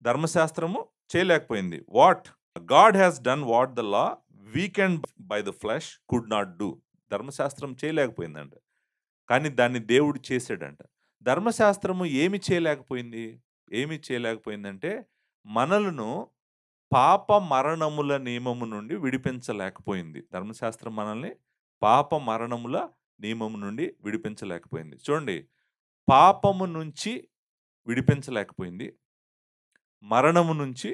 S1: ధర్మశాస్త్రము చేయలేకపోయింది. What? God has done what the law weekend by the flesh could not do. ధర్మశాస్త్రం చేయలేకపోయిందంట. కానీ దాన్ని దేవుడు చేసాడంట. ధర్మశాస్త్రము ఏమి చేయలేకపోయిందంటే, మనలను పాప మరణముల నియమము నుండి విడిపించలేకపోయింది. ధర్మశాస్త్రం మనల్ని పాప మరణముల నియమము నుండి విడిపించలేకపోయింది. చూడండి, పాపము నుంచి విడిపించలేకపోయింది. మరణము నుంచి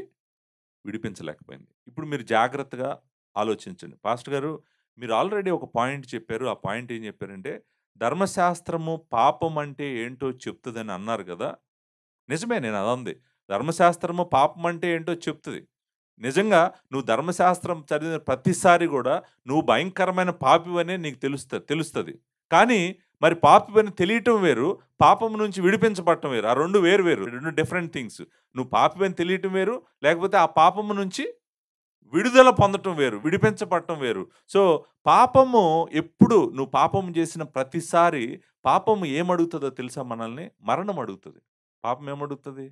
S1: విడిపించలేకపోయింది. ఇప్పుడు మీరు జాగ్రత్తగా ఆలోచించండి. పాస్టర్ గారు, మీరు ఆల్రెడీ ఒక పాయింట్ చెప్పారు. ఆ పాయింట్ ఏం చెప్పారంటే, ధర్మశాస్త్రము పాపం అంటే ఏంటో చెప్తుందని అన్నారు కదా! నిజమే, నేను అదంది. ధర్మశాస్త్రము పాపం అంటే ఏంటో చెప్తుంది. నిజంగా నువ్వు ధర్మశాస్త్రం చదివిన ప్రతిసారి కూడా నువ్వు భయంకరమైన పాపివనే నీకు తెలుస్తది. కానీ మరి పాపివని తెలియటం వేరు, పాపం నుంచి విడిపించబడటం వేరు. ఆ 2 వేరు. 2 డిఫరెంట్ థింగ్స్. నువ్వు పాపివని తెలియటం వేరు, లేకపోతే ఆ పాపము నుంచి విడుదల పొందటం వేరు, విడిపించబడటం వేరు. సో, పాపము ఎప్పుడు నువ్వు పాపం చేసిన ప్రతిసారి పాపము ఏమడుగుతుందో తెలుసా మనల్ని? మరణం అడుగుతది. పాపం ఏమడుగుతది?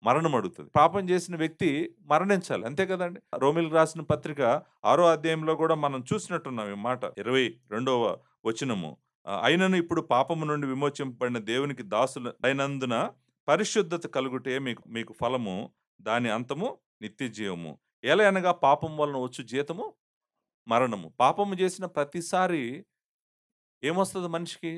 S1: మరణం అడుగుతది. పాపం చేసిన వ్యక్తి మరణించాలి. అంతే కదండీ! రోమీయులకు రాసిన పత్రిక 6వ అధ్యాయంలో కూడా మనం చూసినట్టున్నాం ఈ మాట. 22వ వచనము. అయినను ఇప్పుడు పాపము నుండి విమోచింపబడిన దేవునికి దాసులు అయినందున పరిశుద్ధత కలుగుటే మీకు ఫలము, దాని అంతము నిత్య జీవము. ఎలయనగా పాపం వలన వచ్చు జీతము మరణము. పాపము చేసిన ప్రతిసారి ఏమొస్తది మనిషికి?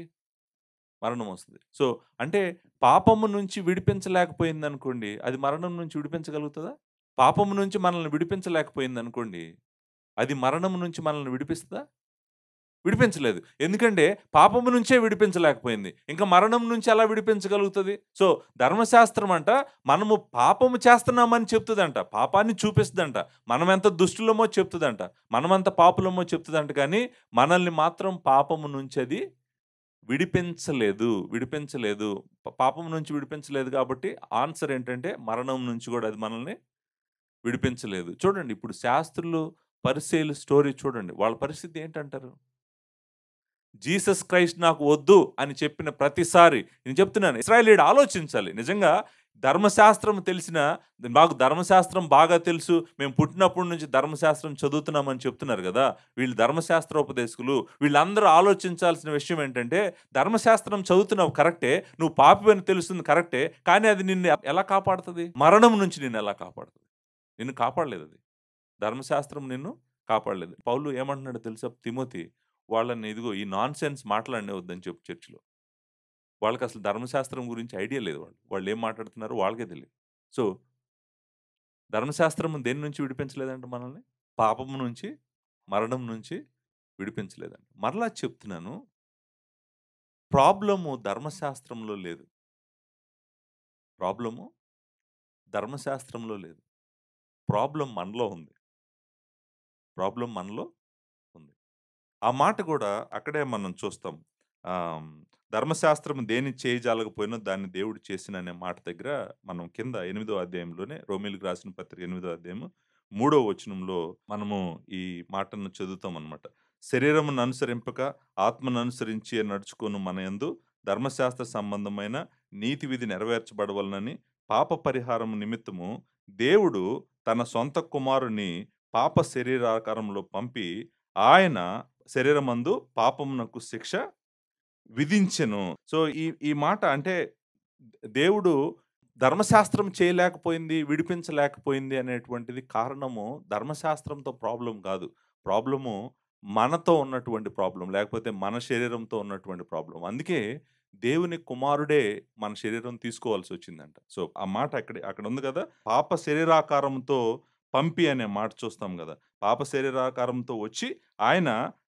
S1: మరణం వస్తది. సో, అంటే పాపము నుంచి విడిపించలేకపోయిందనుకోండి, అది మరణం నుంచి విడిపించగలుగుతదా? పాపము నుంచి మనల్ని విడిపించలేకపోయిందనుకోండి, అది మరణం నుంచి మనల్ని విడిపిస్తదా? విడిపించలేదు. ఎందుకంటే పాపము నుంచే విడిపించలేకపోయింది. ఇంకా మరణం నుంచి ఎలా విడిపించగలుగుతది? సో, ధర్మశాస్త్రం అంట మనము పాపము చేస్తున్నామని చెప్తదంట. పాపాన్ని చూపిస్తదంట. మనమెంత దుష్టులమో చెప్తదంట. మనమంత పాపులమో చెప్తదంట. కానీ మనల్ని మాత్రం పాపము నుంచి అది విడిపించలేదు. పాపం నుంచి విడిపించలేదు కాబట్టి ఆన్సర్ ఏంటంటే మరణం నుంచి గూడా అది మనల్ని విడిపించలేదు. చూడండి ఇప్పుడు శాస్త్రులు, పరిసయ్యుల స్టోరీ చూడండి. వాళ్ళ పరిస్థితి ఏంటంటారు? జీసస్ క్రైస్ట్ నాకు వద్దు అని చెప్పిన ప్రతిసారి నేను చెప్తున్నాను ఇశ్రాయేలీయుడు ఆలోచించాలి. నిజంగా ధర్మశాస్త్రం తెలిసిన మాకు ధర్మశాస్త్రం బాగా తెలుసు. మేము పుట్టినప్పటి నుంచి ధర్మశాస్త్రం చదువుతున్నామని చెప్తున్నారు గదా! వీళ్ళు ధర్మశాస్త్రోపదేశకులు. వీళ్ళందరూ ఆలోచించాల్సిన విషయం ఏంటంటే ధర్మశాస్త్రం చదువుతున్నావు కరెక్టే. నువ్వు పాపివని తెలుస్తుంది కరెక్టే. కానీ అది నిన్ను ఎలా కాపాడుతది? మరణం నుంచి నిన్నెలా కాపాడుతది? నిన్ను కాపాడలేదది. ధర్మశాస్త్రం నిన్ను కాపాడలేదు. పౌలు ఏమంటున్నాడో తెలుసా తిమోతి? వాళ్ళని ఇదిగో ఈ నాన్‌సెన్స్ మాటలాడనివ్వద్దని చెప్పు చర్చ్‌లో. వాళ్ళకసలు ధర్మశాస్త్రం గురించి ఐడియా లేదు వాళ్ళు. వాళ్ళేం మాట్లాడుతున్నారో వాళ్ళకే తెలీదు. సో, ధర్మశాస్త్రం దేని నుంచి విడిపించలేదంట మనల్ని? పాపము నుంచి, మరణం నుంచి విడిపించలేదంట. మరలా చెప్తున్నాను, ప్రాబ్లము ధర్మశాస్త్రంలో లేదు. ప్రాబ్లము ధర్మశాస్త్రంలో లేదు. ప్రాబ్లమ్ మనలో ఉంది. ప్రాబ్లమ్ మనలో ఉంది. ఆ మాట గూడా అక్కడే మనం చూస్తాం. ఆహ్, ధర్మశాస్త్రం దేన్ని చేయజాలకపోయినో దాన్ని దేవుడు చేసిననే మాట దగ్గర మనం కింద 8దో అధ్యాయంలోనే రోమీయులకు రాసిన పత్రిక 8దో అధ్యాయము 3వ వచనంలో మనము ఈ మాటను చదువుతామనమాట. శరీరమును అనుసరింపక ఆత్మను అనుసరించి నడుచుకొను మన యందు ధర్మశాస్త్ర సంబంధమైన నీతి విధి నెరవేర్చబడవలనని పాప పరిహారము నిమిత్తము దేవుడు తన సొంత కుమారుని పాప శరీరాకారంలో పంపి ఆయన శరీరమందు పాపమునకు శిక్ష విధించెను. సో, ఈ మాట అంటే దేవుడు ధర్మశాస్త్రం చేయలేకపోయింది, విడిపించలేకపోయింది అనేటువంటిది కారణము ధర్మశాస్త్రంతో ప్రాబ్లమ్ కాదు. ప్రాబ్లము మనతో ఉన్నటువంటి ప్రాబ్లమ్. లేకపోతే మన శరీరంతో ఉన్నటువంటి ప్రాబ్లమ్. అందుకే దేవుని కుమారుడే మన శరీరం తీసుకోవాల్సొచ్చిందంట. సో, ఆ మాట అక్కడ ఉంది గదా! పాప శరీరాకారంతో పంపి అనే మాట చూస్తాం గదా! పాప శరీరాకారంతో వచ్చి ఆయన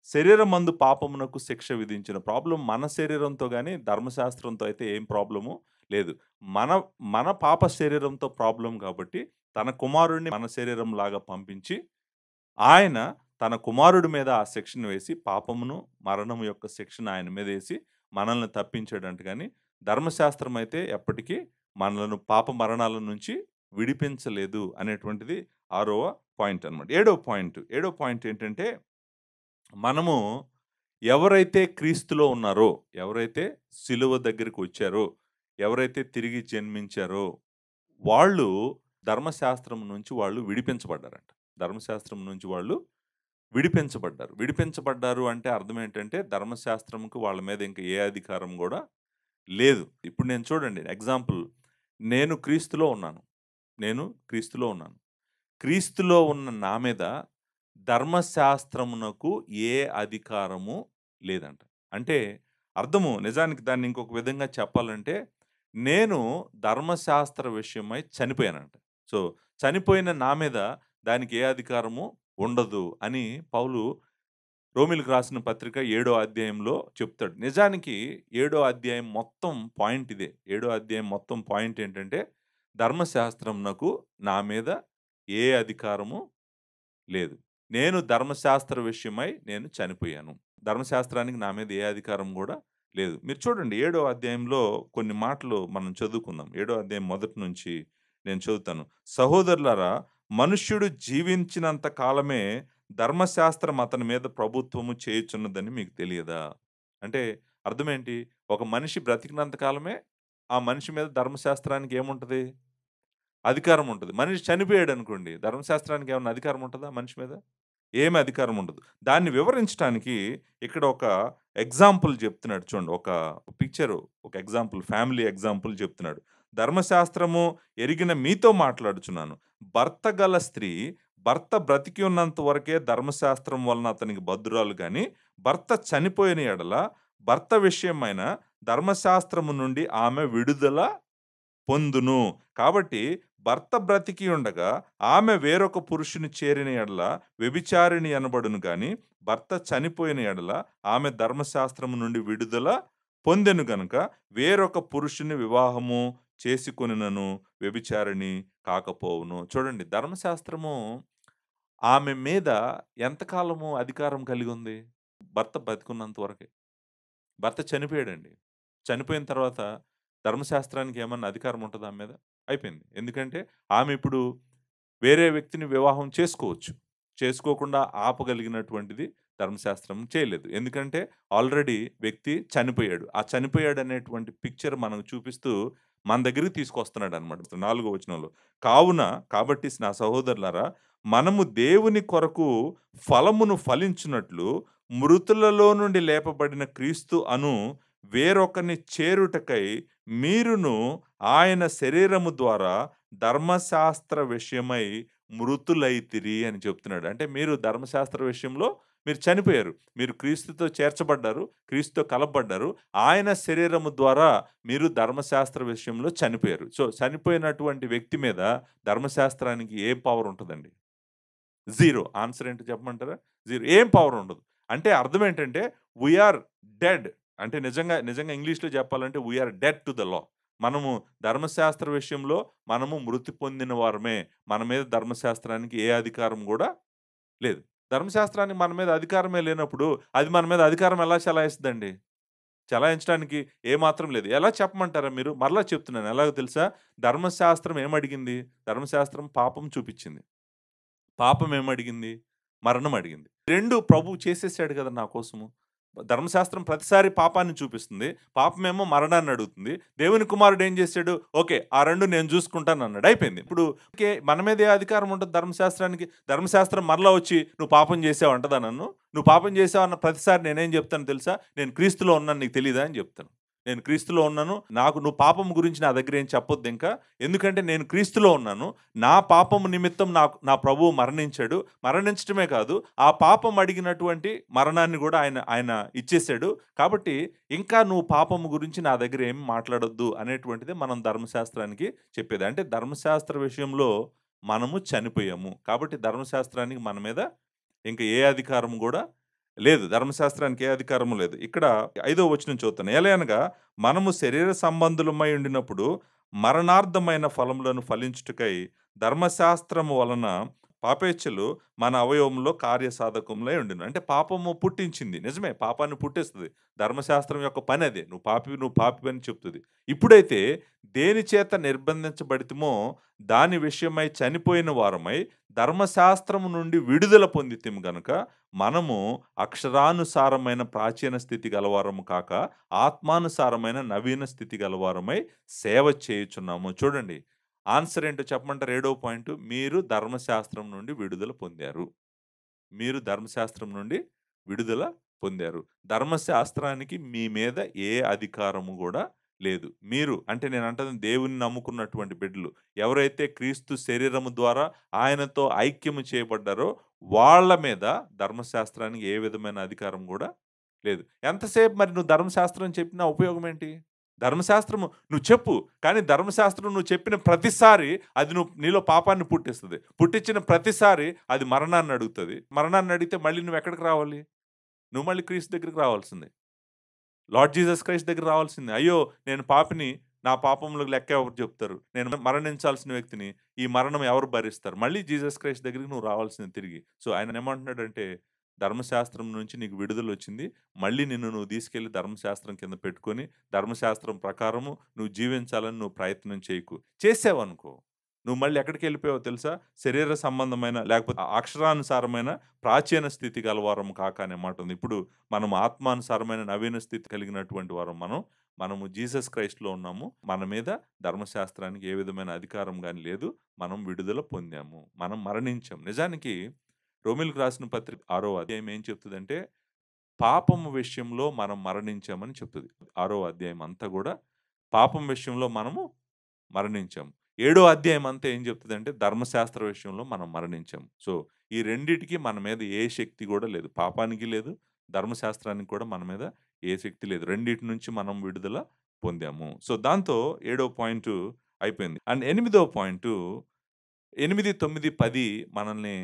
S1: శరీరమందు పాపమునకు శిక్ష విధించిన ప్రాబ్లమ్ మన శరీరంతో గాని, ధర్మశాస్త్రంతో అయితే ఏం ప్రాబ్లము లేదు. మన మన పాప శరీరంతో ప్రాబ్లమ్ కాబట్టి, తన కుమారుడిని మన శరీరంలాగా పంపించి, ఆయన తన కుమారుడి మీద ఆ శిక్షను వేసి, పాపమును, మరణము యొక్క శిక్షను ఆయన మీదేసి, మనల్ని తప్పించాడంట గాని, ధర్మశాస్త్రం అయితే ఎప్పటికీ మనలను పాప మరణాల నుంచి విడిపించలేదు అనేటువంటిది 6వ పాయింట్ అన్నమాట. ఏడో పాయింట్ ఏంటంటే మనము ఎవరైతే క్రీస్తులో ఉన్నారో, ఎవరైతే సిలువ దగ్గరికి వచ్చారో, ఎవరైతే తిరిగి జన్మించారో, వాళ్ళు ధర్మశాస్త్రం నుంచి వాళ్ళు విడిపించబడ్డారంట. ధర్మశాస్త్రం నుంచి వాళ్ళు విడిపించబడ్డారు. విడిపించబడ్డారు అంటే అర్థం ఏంటంటే, ధర్మశాస్త్రంకి వాళ్ళ మీద ఇంక ఏ అధికారం గూడా లేదు. ఇప్పుడు నేను చూడండి ఎగ్జాంపుల్ నేను క్రీస్తులో ఉన్నాను. నేను క్రీస్తులో ఉన్నాను. క్రీస్తులో ఉన్న నా మీద ధర్మశాస్త్రమునకు ఏ అధికారము లేదంట. అంటే అర్థము నిజానికి దాన్ని ఇంకొక విధంగా చెప్పాలంటే, నేను ధర్మశాస్త్ర విషయమై చనిపోయానంట. సో, చనిపోయిన నా మీద దానికి ఏ అధికారము ఉండదు అని పౌలు రోమీయులకు రాసిన పత్రిక 7వ అధ్యాయంలో చెప్తాడు. నిజానికి 7వ అధ్యాయం మొత్తం పాయింట్ ఇదే. 7వ అధ్యాయం మొత్తం పాయింట్ ఏంటంటే, ధర్మశాస్త్రమునకు నా మీద ఏ అధికారము లేదు. నేను ధర్మశాస్త్ర విషయమై నేను చనిపోయాను. ధర్మశాస్త్రానికి నా మీద ఏ అధికారం గూడా లేదు. మీరు చూడండి 7వ అధ్యాయంలో కొన్ని మాటలు మనం చదువుకుందాం. 7వ అధ్యాయం మొదటి నుంచి నేను చదువుతాను. సహోదరులారా, మనుష్యుడు జీవించినంత కాలమే ధర్మశాస్త్రం అతని మీద ప్రభుత్వము చేయుచున్నదని మీకు తెలియదా? అంటే అర్థమేంటి? ఒక మనిషి బ్రతికినంత కాలమే ఆ మనిషి మీద ధర్మశాస్త్రానికి ఏముంటది? అధికారం ఉంటది. మనిషి చనిపోయాడనుకోండి, ధర్మశాస్త్రానికి ఏమన్నా అధికారం ఉంటదా మనిషి మీద? ఏమి అధికారం ఉండదు. దాన్ని వివరించటానికి ఇక్కడ ఒక ఎగ్జాంపుల్ చెప్తున్నాడు చూడండి. ఒక పిక్చరు, ఒక ఎగ్జాంపుల్, ఫ్యామిలీ ఎగ్జాంపుల్ చెప్తున్నాడు. ధర్మశాస్త్రము ఎరిగిన మీతో మాట్లాడుచున్నాను. భర్త గల స్త్రీ భర్త బ్రతికి ఉన్నంత వరకే ధర్మశాస్త్రం వలన అతనికి బద్ధురాలు గాని, భర్త చనిపోయిన ఎడల భర్త విషయమైన ధర్మశాస్త్రము నుండి ఆమె విడుదల పొందును. కాబట్టి భర్త బ్రతికి ఉండగా ఆమె వేరొక పురుషుని చేరిన ఎడల వ్యభిచారిణి అనబడును గాని, భర్త చనిపోయిన ఎడల ఆమె ధర్మశాస్త్రము నుండి విడుదల పొందెను గనుక వేరొక పురుషుని వివాహము చేసుకొనినను వ్యభిచారిణి కాకపోవును. చూడండి ధర్మశాస్త్రము ఆమె మీద ఎంతకాలము అధికారం కలిగి ఉంది? భర్త బతికున్నంత వరకే. భర్త చనిపోయాడండి. చనిపోయిన తర్వాత ధర్మశాస్త్రానికి ఏమన్నా అధికారం ఉంటదా ఆమె మీద? అయిపోయింది. ఎందుకంటే ఆమె ఇప్పుడు వేరే వ్యక్తిని వివాహం చేసుకోవచ్చు. చేసుకోకుండా ఆపగలిగినటువంటిది ధర్మశాస్త్రం చేయలేదు. ఎందుకంటే ఆల్రెడీ వ్యక్తి చనిపోయాడు. ఆ చనిపోయాడనేటువంటి పిక్చర్ మనకు చూపిస్తూ మన దగ్గరికి తీసుకొస్తున్నాడనమాట. 4 వచనంలో. కావున కాబట్టి నా సహోదరులారా, మనము దేవుని కొరకు ఫలమును ఫలించునట్లు మృతులలో నుండి లేపబడిన క్రీస్తు అను వేరొకని చేరుటకై మీరును ఆయన శరీరము ద్వారా ధర్మశాస్త్ర విషయమై మృతులైతిరి అని చెప్తున్నాడు. అంటే మీరు ధర్మశాస్త్ర విషయంలో మీరు చనిపోయారు. మీరు క్రీస్తుతో చేర్చబడ్డారు. క్రీస్తుతో కలపబడ్డారు. ఆయన శరీరము ద్వారా మీరు ధర్మశాస్త్ర విషయంలో చనిపోయారు. సో, చనిపోయినటువంటి వ్యక్తి మీద ధర్మశాస్త్రానికి ఏ పవర్ ఉంటదండి? జీరో. ఆన్సర్ ఏంటో చెప్పమంటారా? జీరో. ఏం పవర్ ఉండదు. అంటే అర్థం ఏంటంటే వి ఆర్ డెడ్. అంటే నిజంగా ఇంగ్లీష్‌లో చెప్పాలంటే we are dead to the law. మనము ధర్మశాస్త్ర విషయంలో మనము మృతి పొందిన వారమే. మన మీద ధర్మశాస్త్రానికి ఏ అధికారం గూడా లేదు. ధర్మశాస్త్రానికి మన మీద అధికారమే లేనప్పుడు అది మన మీద అధికారం ఎలా చెలాయిస్తదండి? చెలాయించడానికి ఏమాత్రం లేదు. ఎలా చెప్పమంటారా మీరు? మరలా చెప్తున్నాను. ఎలాగో తెలుసా? ధర్మశాస్త్రం ఏమడిగింది? ధర్మశాస్త్రం పాపం చూపిచ్చింది. పాపం ఏమడిగింది? మరణం అడిగింది. 2 ప్రభువు చేసేసాడు గదా! నా కోసము. ధర్మశాస్త్రం ప్రతిసారి పాపాన్ని చూపిస్తుంది. పాపమేమో మరణాన్ని అడుగుతుంది. దేవుని కుమారుడు ఏం చేసాడు? ఓకే. ఆ 2 నేను చూసుకుంటానన్నాడు. అయిపోయింది. ఇప్పుడు ఓకే. మన మీద ఏ అధికారం ఉంటది ధర్మశాస్త్రానికి? ధర్మశాస్త్రం మరలా వచ్చి నువ్వు పాపం చేసావు అంటదా నన్ను? నువ్వు పాపం చేసావు అన్న ప్రతిసారి నేనేం చెప్తానో తెలుసా? నేను క్రీస్తులో ఉన్నాను నీకు తెలీదా అని చెప్తాను. నేను క్రీస్తులో ఉన్నాను. నాకు నువ్వు పాపం గురించి నా దగ్గర ఏం చెప్పొద్దింకా. ఎందుకంటే నేను క్రీస్తులో ఉన్నాను. నా పాపము నిమిత్తం నా ప్రభువు మరణించాడు. మరణించటమే కాదు, ఆ పాపం అడిగినటువంటి మరణాన్ని గూడా ఆయన ఆయన ఇచ్చేసాడు. కాబట్టి ఇంకా నువ్వు పాపము గురించి నా దగ్గర ఏమి మాట్లాడొద్దు అనేటువంటిదే మనం ధర్మశాస్త్రానికి చెప్పేది. అంటే ధర్మశాస్త్ర విషయంలో మనము చనిపోయాము. కాబట్టి ధర్మశాస్త్రానికి మన మీద ఇంక ఏ అధికారం గూడా లేదు. ధర్మశాస్త్రానికి ఏ అధికారము లేదు. ఇక్కడ 5వ వచనం చదువుతాను. ఎలయనగా మనము శరీర సంబంధులమై ఉండినప్పుడు మరణార్థమైన ఫలములను ఫలించుటకై ధర్మశాస్త్రము వలన పాపేచ్ఛలు మన అవయవంలో కార్యసాధకములై ఉండును. అంటే పాపము పుట్టించింది. నిజమే పాపాన్ని పుట్టిస్తది. ధర్మశాస్త్రం యొక్క పని అదే. నువ్వు పాపివి అని చెప్తది. ఇప్పుడైతే దేని చేత నిర్బంధించబడితిమో దాని విషయమై చనిపోయిన వారమై ధర్మశాస్త్రము నుండి విడుదల పొందితిము గనుక మనము అక్షరానుసారమైన ప్రాచీన స్థితి గలవారము కాక ఆత్మానుసారమైన నవీన స్థితి గలవారమై సేవ చేయుచున్నాము. చూడండి ఆన్సర్ ఏంటో చెప్పమంటారు? ఏడవ పాయింట్ మీరు ధర్మశాస్త్రం నుండి విడుదల పొందారు. మీరు ధర్మశాస్త్రం నుండి విడుదల పొందారు. ధర్మశాస్త్రానికి మీ మీద ఏ అధికారము గూడా లేదు. మీరు అంటే నేనంటాను దేవున్ని నమ్ముకున్నటువంటి బిడ్డలు. ఎవరైతే క్రీస్తు శరీరము ద్వారా ఆయనతో ఐక్యము చేయబడ్డారో వాళ్ళ మీద ధర్మశాస్త్రానికి ఏ విధమైన అధికారం గూడా లేదు. ఎంతసేపు మరి నువ్వు ధర్మశాస్త్రం చెప్పినా ఉపయోగం ఏంటి? ధర్మశాస్త్రము నువ్వు చెప్పు. కానీ ధర్మశాస్త్రం నువ్వు చెప్పిన ప్రతిసారి అది నీలో పాపాన్ని పుట్టిస్తది. పుట్టించిన ప్రతిసారి అది మరణాన్ని అడుగుతది. మరణాన్ని అడిగితే మళ్ళీ నువ్వెక్కడికి రావాలి? నువ్వు మళ్ళీ క్రీస్తు దగ్గరికి రావాల్సిందే. లార్డ్ జీసస్ క్రైస్ట్ దగ్గర రావాల్సిందే. అయ్యో! నేను పాపిని. నా పాపములకు లెక్క ఎవరు చెప్తారు? నేను మరణించాల్సిన వ్యక్తిని. ఈ మరణం ఎవరు భరిస్తారు? మళ్ళీ జీసస్ క్రైస్ట్ దగ్గరికి నువ్వు రావాల్సిందే తిరిగి. సో, ఆయన ఏమంటున్నాడంటే, ధర్మశాస్త్రం నుంచి నీకు విడుదలొచ్చింది. మళ్ళీ నిన్ను నువ్వు తీసుకెళ్ళి ధర్మశాస్త్రం కింద పెట్టుకొని, ధర్మశాస్త్రం ప్రకారము నువ్వు జీవించాలని నువ్వు ప్రయత్నం చేయకు. చేసావనుకో, నువ్వు మళ్ళీ ఎక్కడికెళ్ళిపోయావో తెలుసా? శరీర సంబంధమైన లేకపోతే అక్షరానుసారమైన ప్రాచీన స్థితి గలవారము కాక అనే మాటుంది. ఇప్పుడు మనం ఆత్మానుసారమైన నవీన స్థితి కలిగినటువంటి వారం మనం. మనము జీసస్ క్రైస్ట్‌లో ఉన్నాము. మన మీద ధర్మశాస్త్రానికి ఏ విధమైన అధికారం గాని లేదు. మనం విడుదల పొందాము. మనం మరణించాం. నిజానికి రోమీయులకు రాసిన పత్రిక 6వ అధ్యాయం ఏం చెప్తదంటే, పాపము విషయంలో మనం మరణించామని చెప్తది. 6వ అధ్యాయం అంతా గూడా పాపం విషయంలో మనము మరణించాం. ఏడో అధ్యాయం అంతా ఏం చెప్తదంటే, ధర్మశాస్త్ర విషయంలో మనం మరణించాం. సో, ఈ రెండిటికి మన మీద ఏ శక్తి గూడా లేదు. పాపానికి లేదు, ధర్మశాస్త్రానికి కూడా మన మీద ఏ శక్తి లేదు. రెండిటి నుంచి మనం విడుదల పొందాము. సో, దాంతో ఏడో పాయింటు అయిపోయింది. అండ్ ఎనిమిదో పాయింటు 8, 9, 10 మనల్ని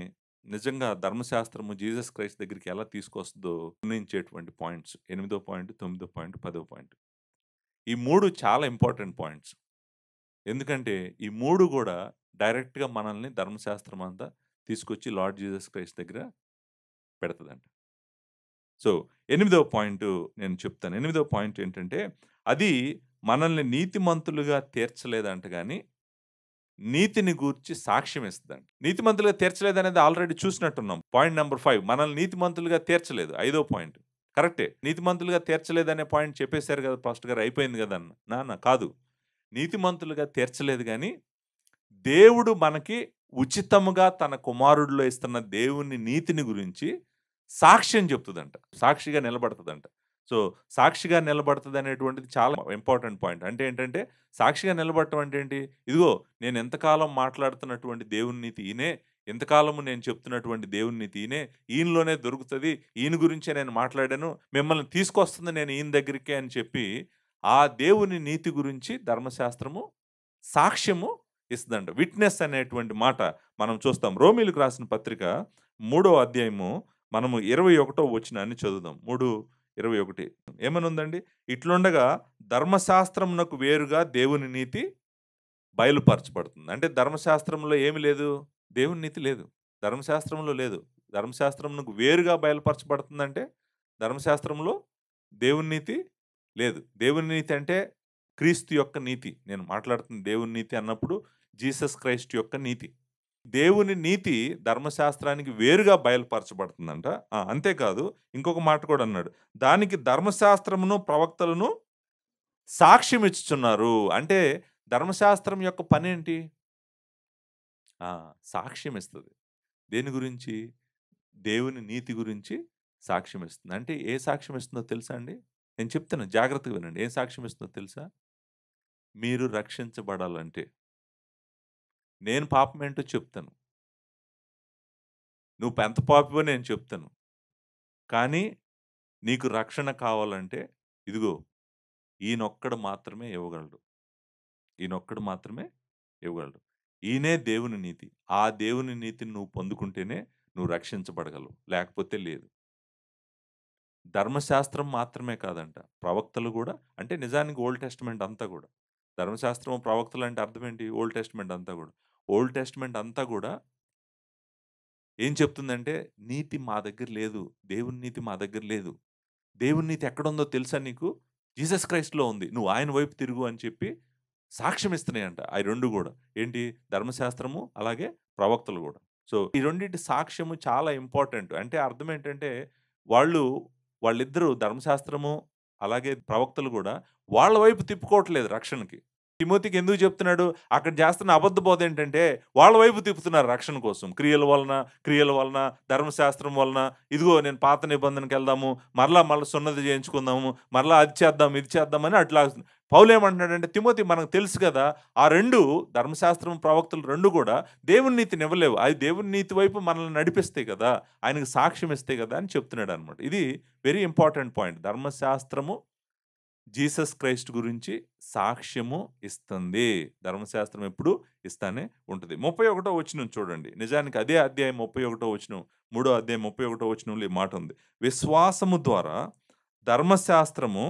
S1: నిజంగా ధర్మశాస్త్రము జీసస్ క్రైస్ట్ దగ్గరికి ఎలా తీసుకొస్తదో నిర్ణయించేటువంటి పాయింట్స్. ఎనిమిదో పాయింట్, తొమ్మిదో పాయింట్, 10వ పాయింట్. ఈ 3 చాలా ఇంపార్టెంట్ పాయింట్స్. ఎందుకంటే, ఈ 3 గూడా డైరెక్ట్‌గా మనల్ని ధర్మశాస్త్రం అంతా తీసుకొచ్చి లార్డ్ జీసస్ క్రైస్ట్ దగ్గర పెడతదంట. సో, ఎనిమిదవ పాయింట్ నేను చెప్తాను. ఎనిమిదవ పాయింట్ ఏంటంటే, అది మనల్ని నీతిమంతులుగా తీర్చలేదంట గాని, నీతిని గూర్చి సాక్ష్యం ఇస్తదంట. నీతిమంతులుగా తీర్చలేదనేది ఆల్రెడీ చూసినట్టున్నాం. పాయింట్ నంబర్ 5 మనల్ని నీతిమంతులుగా తీర్చలేదు. ఐదో పాయింట్. కరెక్టే. నీతిమంతులుగా తీర్చలేదనే పాయింట్ చెప్పేసారు గదా! పాస్టర్ గారు అయిపోయింది గదా! నాన్న కాదు. నీతిమంతులుగా తీర్చలేదు గాని, దేవుడు మనకి ఉచితముగా తన కుమారుడిలో ఇస్తున్న దేవుని నీతిని గురించి సాక్ష్యం చెప్తదంట. సాక్షిగా నిలబడతదంట. సో, సాక్షిగా నిలబడతదనేటువంటిది చాలా ఇంపార్టెంట్ పాయింట్. అంటే ఏంటంటే, సాక్షిగా నిలబడటం అంటే ఏంటి? ఇదిగో నేను ఎంతకాలం మాట్లాడుతున్నటువంటి దేవుని నీతి ఈయనే. ఇంతకాలము నేను చెప్తున్నటువంటి దేవుని నీతి ఈయనే. ఈయనలోనే దొరుకుతది. ఈయన గురించే నేను మాట్లాడాను. మిమ్మల్ని తీసుకొస్తుంది నేను ఈయన దగ్గరికే అని చెప్పి, ఆ దేవుని నీతి గురించి ధర్మశాస్త్రము సాక్ష్యము ఇస్తదంట. విట్‌నెస్ అనేటువంటి మాట మనం చూస్తాం. రోమీయులకు రాసిన పత్రిక 3వ అధ్యాయము మనము 21వ వచనాన్ని చదువుదాం. 3:21 ఏమనుందండి? ఇట్లుండగా ధర్మశాస్త్రమునకు వేరుగా దేవుని నీతి బయలుపరచబడుతుంది. అంటే ధర్మశాస్త్రంలో ఏమి లేదు? దేవుని నీతి లేదు. ధర్మశాస్త్రంలో లేదు. ధర్మశాస్త్రమునకు వేరుగా బయలుపరచబడుతుందంటే, ధర్మశాస్త్రంలో దేవుని నీతి లేదు. దేవుని నీతి అంటే క్రీస్తు యొక్క నీతి. నేను మాట్లాడుతున్న దేవుని నీతి అన్నప్పుడు జీసస్ క్రైస్ట్ యొక్క నీతి. దేవుని నీతి ధర్మశాస్త్రానికి వేరుగా బయలుపరచబడుతుందంట. అంతేకాదు ఇంకొక మాట కూడా అన్నాడు. దానికి ధర్మశాస్త్రమును, ప్రవక్తలను సాక్ష్యం ఇచ్చుచున్నారు. అంటే ధర్మశాస్త్రం యొక్క పనేంటి? ఆ! సాక్ష్యం ఇస్తది. దేని గురించి? దేవుని నీతి గురించి సాక్ష్యం ఇస్తుంది. అంటే ఏ సాక్ష్యం ఇస్తుందో తెలుసా అండి? నేను చెప్తాను జాగ్రత్తగా వినండి. ఏం సాక్ష్యం ఇస్తుందో తెలుసా? మీరు రక్షించబడాలంటే, నేను పాపమేంటో చెప్తాను. నువ్వు ఎంత పాపివో నేను చెప్తాను. కానీ నీకు రక్షణ కావాలంటే ఇదిగో ఈయనొక్కడు మాత్రమే ఇవ్వగలడు. ఈయనొక్కడు మాత్రమే ఇవ్వగలడు. ఈయనే దేవుని నీతి. ఆ దేవుని నీతిని నువ్వు పొందుకుంటేనే నువ్వు రక్షించబడగలవు. లేకపోతే లేదు. ధర్మశాస్త్రం మాత్రమే కాదంట. ప్రవక్తలు గూడా అంటే నిజానికి ఓల్డ్ టెస్టమెంట్ అంతా గూడా. ధర్మశాస్త్రం, ప్రవక్తలు అంటే అర్థం ఏంటి? ఓల్డ్ టెస్టమెంట్ అంతా గూడా. ఓల్డ్ టెస్టమెంట్ అంతా గూడా ఏం చెప్తుందంటే, నీతి మా దగ్గర లేదు. దేవుని నీతి మా దగ్గర లేదు. దేవుని నీతి ఎక్కడుందో తెలుసా నీకు? జీసస్ క్రైస్ట్‌లో ఉంది. నువ్వు ఆయన వైపు తిరుగు అని చెప్పి సాక్ష్యం ఇస్తున్నాయంట. అయి 2 గూడా. ఏంటి? ధర్మశాస్త్రము, అలాగే ప్రవక్తలు గూడా. సో, ఈ రెండిటి సాక్ష్యము చాలా ఇంపార్టెంట్. అంటే అర్థం ఏంటంటే, వాళ్ళు వాళ్ళిద్దరూ ధర్మశాస్త్రము, అలాగే ప్రవక్తలు గూడా వాళ్ళ వైపు తిప్పుకోవట్లేదు రక్షణకి. తిమోతికి ఎందుకు చెప్తున్నాడు? అక్కడ చేస్తున్న అబద్ధ బోధ ఏంటంటే, వాళ్ళ వైపు తిప్పుతున్నారు రక్షణ కోసం. క్రియల వలన, ధర్మశాస్త్రం వలన, ఇదిగో నేను పాత నిబంధనకెళ్దాము, మరలా సున్నతి చేయించుకుందాము, మరలా అది చేద్దాం, ఇది చేద్దాం అని అట్లా పౌలేమంటున్నాడంటే, తిమోతి మనకు తెలుసు గదా! ఆ 2 ధర్మశాస్త్రం, ప్రవక్తలు 2 గూడా దేవుని నీతినివ్వలేవు. అవి దేవుని నీతి వైపు మనల్ని నడిపిస్తాయి గదా! ఆయనకు సాక్ష్యం ఇస్తాయి గదా! అని చెప్తున్నాడనమాట. ఇది వెరీ ఇంపార్టెంట్ పాయింట్. ధర్మశాస్త్రము జీసస్ క్రైస్ట్ గురించి సాక్ష్యము ఇస్తుంది. ధర్మశాస్త్రం ఎప్పుడు ఇస్తానే ఉంటది. 31 వచనం చూడండి. నిజానికి అదే అధ్యాయం 31 వచనం. మూడో అధ్యాయం 31 వచనంలో ఈ మాట ఉంది. విశ్వాసము ద్వారా ధర్మశాస్త్రము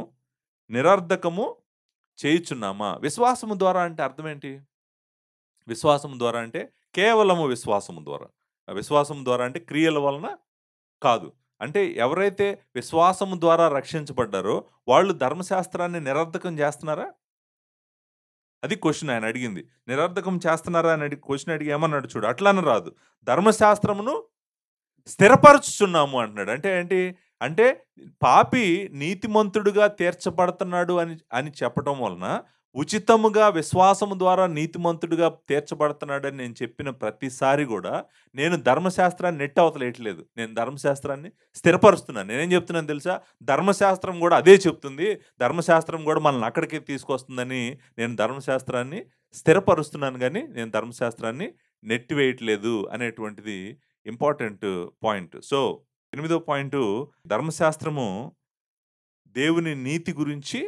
S1: నిరర్ధకము చేయుచున్నామా? విశ్వాసము ద్వారా అంటే అర్థం ఏంటి? విశ్వాసము ద్వారా అంటే కేవలము విశ్వాసము ద్వారా. విశ్వాసము ద్వారా అంటే క్రియల వలన కాదు. అంటే ఎవరైతే విశ్వాసము ద్వారా రక్షించబడ్డారో, వాళ్ళు ధర్మశాస్త్రాన్ని నిరర్థకం చేస్తున్నారా? అది క్వెషన్ ఆయన అడిగింది. నిరర్థకం చేస్తున్నారా అని క్వెషన్ అడిగి ఏమన్నాడు చూడు. అట్లని రాదు. ధర్మశాస్త్రమును స్థిరపరచుచున్నాము అంటున్నాడు. అంటే ఏంటి? అంటే పాపి నీతిమంతుడుగా తీర్చబడుతున్నాడు అని అని చెప్పటం వలన, ఉచితముగా విశ్వాసము ద్వారా నీతిమంతుడుగా తీర్చబడుతున్నాడని నేను చెప్పిన ప్రతిసారి గూడా, నేను ధర్మశాస్త్రాన్ని నెట్టవతలేయట్లేదు. నేను ధర్మశాస్త్రాన్ని స్థిరపరుస్తున్నాను. నేనేం చెప్తున్నానో తెలుసా? ధర్మశాస్త్రం గూడా అదే చెప్తుంది. ధర్మశాస్త్రం గూడా మనల్ని అక్కడికే తీసుకొస్తుందని నేను ధర్మశాస్త్రాన్ని స్థిరపరుస్తున్నాను గానీ, నేను ధర్మశాస్త్రాన్ని నెట్టివేయట్లేదు అనేటువంటిది ఇంపార్టెంట్ పాయింట్. సో, ఎనిమిదో పాయింటు ధర్మశాస్త్రము దేవుని నీతి గురించి,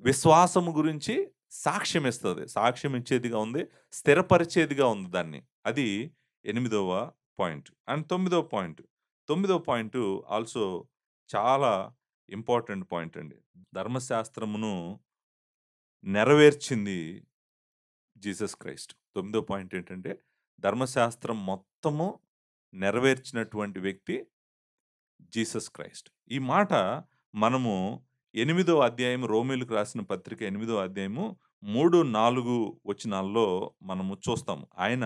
S1: విశ్వాసము గురించి సాక్ష్యం ఇస్తది. సాక్ష్యం ఇచ్చేదిగా ఉంది. స్థిరపరిచేదిగా ఉంది దాన్ని. అది ఎనిమిదవ పాయింట్. అండ్ తొమ్మిదవ పాయింట్. తొమ్మిదవ పాయింటు ఆల్సో చాలా ఇంపార్టెంట్ పాయింట్ అండి. ధర్మశాస్త్రమును నెరవేర్చింది జీసస్ క్రైస్ట్. తొమ్మిదో పాయింట్ ఏంటంటే, ధర్మశాస్త్రం మొత్తము నెరవేర్చినటువంటి వ్యక్తి జీసస్ క్రైస్ట్. ఈ మాట మనము 8వ అధ్యాయం రోమీయులకు రాసిన పత్రిక 8వ అధ్యాయము 3, 4 వచనాల్లో మనము చూస్తాము. ఆయన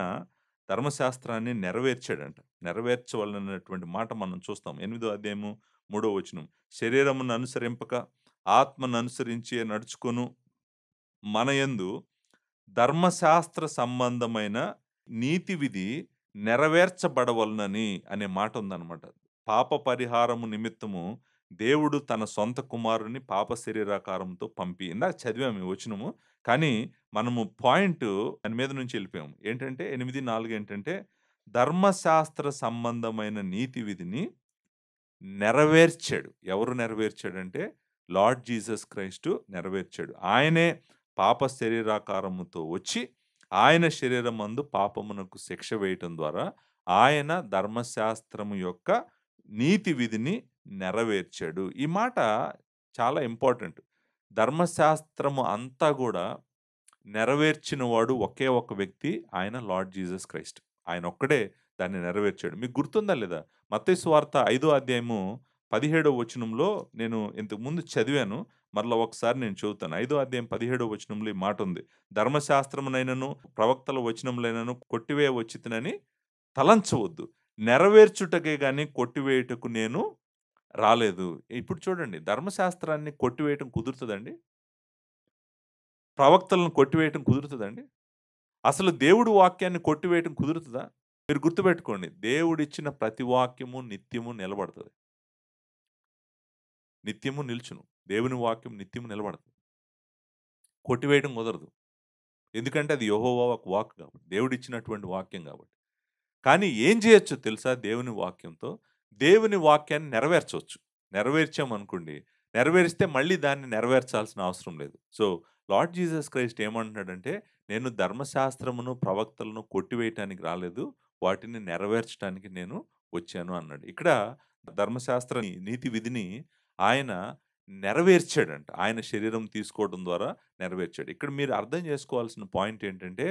S1: ధర్మశాస్త్రాన్ని నెరవేర్చాడంట. నెరవేర్చవలనటువంటి మాట మనం చూస్తాం. 8వ అధ్యాయము 3వ వచనం. శరీరమును అనుసరింపక ఆత్మను అనుసరించి నడుచుకొను మనయందు ధర్మశాస్త్ర సంబంధమైన నీతి విధి నెరవేర్చబడవలనని అనే మాట ఉందన్నమాట. పాప పరిహారము నిమిత్తము దేవుడు తన సొంత కుమారుని పాప శరీరాకారంతో పంపి ఇందాక చదివాము ఈ వచనము. కానీ మనము పాయింట్ దాని మీద నుంచి వెళ్ళిపోయాము. ఏంటంటే 8:4 ఏంటంటే ధర్మశాస్త్ర సంబంధమైన నీతి విధిని నెరవేర్చాడు. ఎవరు నెరవేర్చాడంటే లార్డ్ జీసస్ క్రైస్టు నెరవేర్చాడు. ఆయనే పాప శరీరాకారముతో వచ్చి, ఆయన శరీరమందు పాపమునకు శిక్ష వేయటం ద్వారా, ఆయన ధర్మశాస్త్రము యొక్క నీతి విధిని నెరవేర్చాడు. ఈ మాట చాలా ఇంపార్టెంట్. ధర్మశాస్త్రము అంతా గూడా నెరవేర్చిన వాడు ఒకే ఒక వ్యక్తి. ఆయన లార్డ్ జీసస్ క్రైస్ట్. ఆయన ఒక్కడే దాన్ని నెరవేర్చాడు. మీకు గుర్తుందా లేదా? మత్తయి సువార్త 5వ అధ్యాయము 17వ వచనంలో నేను ఇంతకు ముందు చదివాను. మరలా ఒకసారి నేను చదువుతాను. 5వ అధ్యాయం 17వ వచనంలో ఈ మాట ఉంది. ధర్మశాస్త్రమునైనను ప్రవక్తల వచనములైనను కొట్టివేయ వచ్చితినని తలంచవద్దు. నెరవేర్చుటకే గాని కొట్టివేయుటకు నేను రాలేదు. ఇప్పుడు చూడండి, ధర్మశాస్త్రాన్ని కొట్టివేయటం కుదురుతదండి? ప్రవక్తలను కొట్టివేయటం కుదురుతదండి? అసలు దేవుడి వాక్యాన్ని కొట్టివేయటం కుదురుతదా? మీరు గుర్తుపెట్టుకోండి. దేవుడిచ్చిన ప్రతి వాక్యము నిత్యము నిలబడతది. నిత్యము నిలుచును. దేవుని వాక్యం నిత్యము నిలబడతది. కొట్టివేయటం కుదరదు. ఎందుకంటే అది యెహోవా వాక్ కాబట్టి. దేవుడిచ్చినటువంటి వాక్యం కాబట్టి. కానీ ఏం చేయొచ్చో తెలుసా దేవుని వాక్యంతో? దేవుని వాక్యాన్ని నెరవేర్చొచ్చు. నెరవేర్చామనుకోండి, నెరవేరిస్తే మళ్ళీ దాన్ని నెరవేర్చాల్సిన అవసరం లేదు. సో, లార్డ్ జీసస్ క్రైస్ట్ ఏమంటున్నాడంటే, నేను ధర్మశాస్త్రమును, ప్రవక్తలను కొట్టివేయటానికి రాలేదు. వాటిని నెరవేర్చటానికి నేను వచ్చాను అన్నాడు. ఇక్కడ ధర్మశాస్త్ర నీతి విధిని ఆయన నెరవేర్చాడంట. ఆయన శరీరం తీసుకోవడం ద్వారా నెరవేర్చాడు. ఇక్కడ మీరు అర్థం చేసుకోవాల్సిన పాయింట్ ఏంటంటే,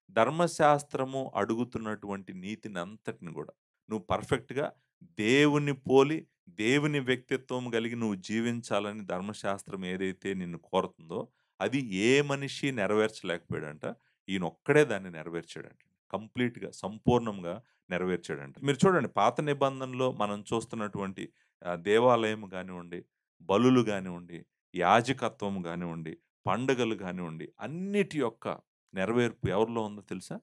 S1: ధర్మశాస్త్రము అడుగుతున్నటువంటి నీతిని అంతటిని గూడా నువ్వు పర్ఫెక్ట్‌గా దేవుని పోలి, దేవుని వ్యక్తిత్వం కలిగి నువ్వు జీవించాలని ధర్మశాస్త్రం ఏదైతే నిన్ను కోరుతుందో, అది ఏ మనిషి నెరవేర్చలేకపోయాడంట. ఈయనొక్కడే దాన్ని నెరవేర్చాడంట. కంప్లీట్‌గా, సంపూర్ణంగా నెరవేర్చాడంట. మీరు చూడండి, పాత నిబంధనలో మనం చూస్తున్నటువంటి దేవాలయం గానివ్వండి, బలులు గానివ్వండి, యాజకత్వం గానివ్వండి, పండుగలు గానివ్వండి, అన్నిటి యొక్క నెరవేర్పు ఎవరిలో ఉందో తెలుసా?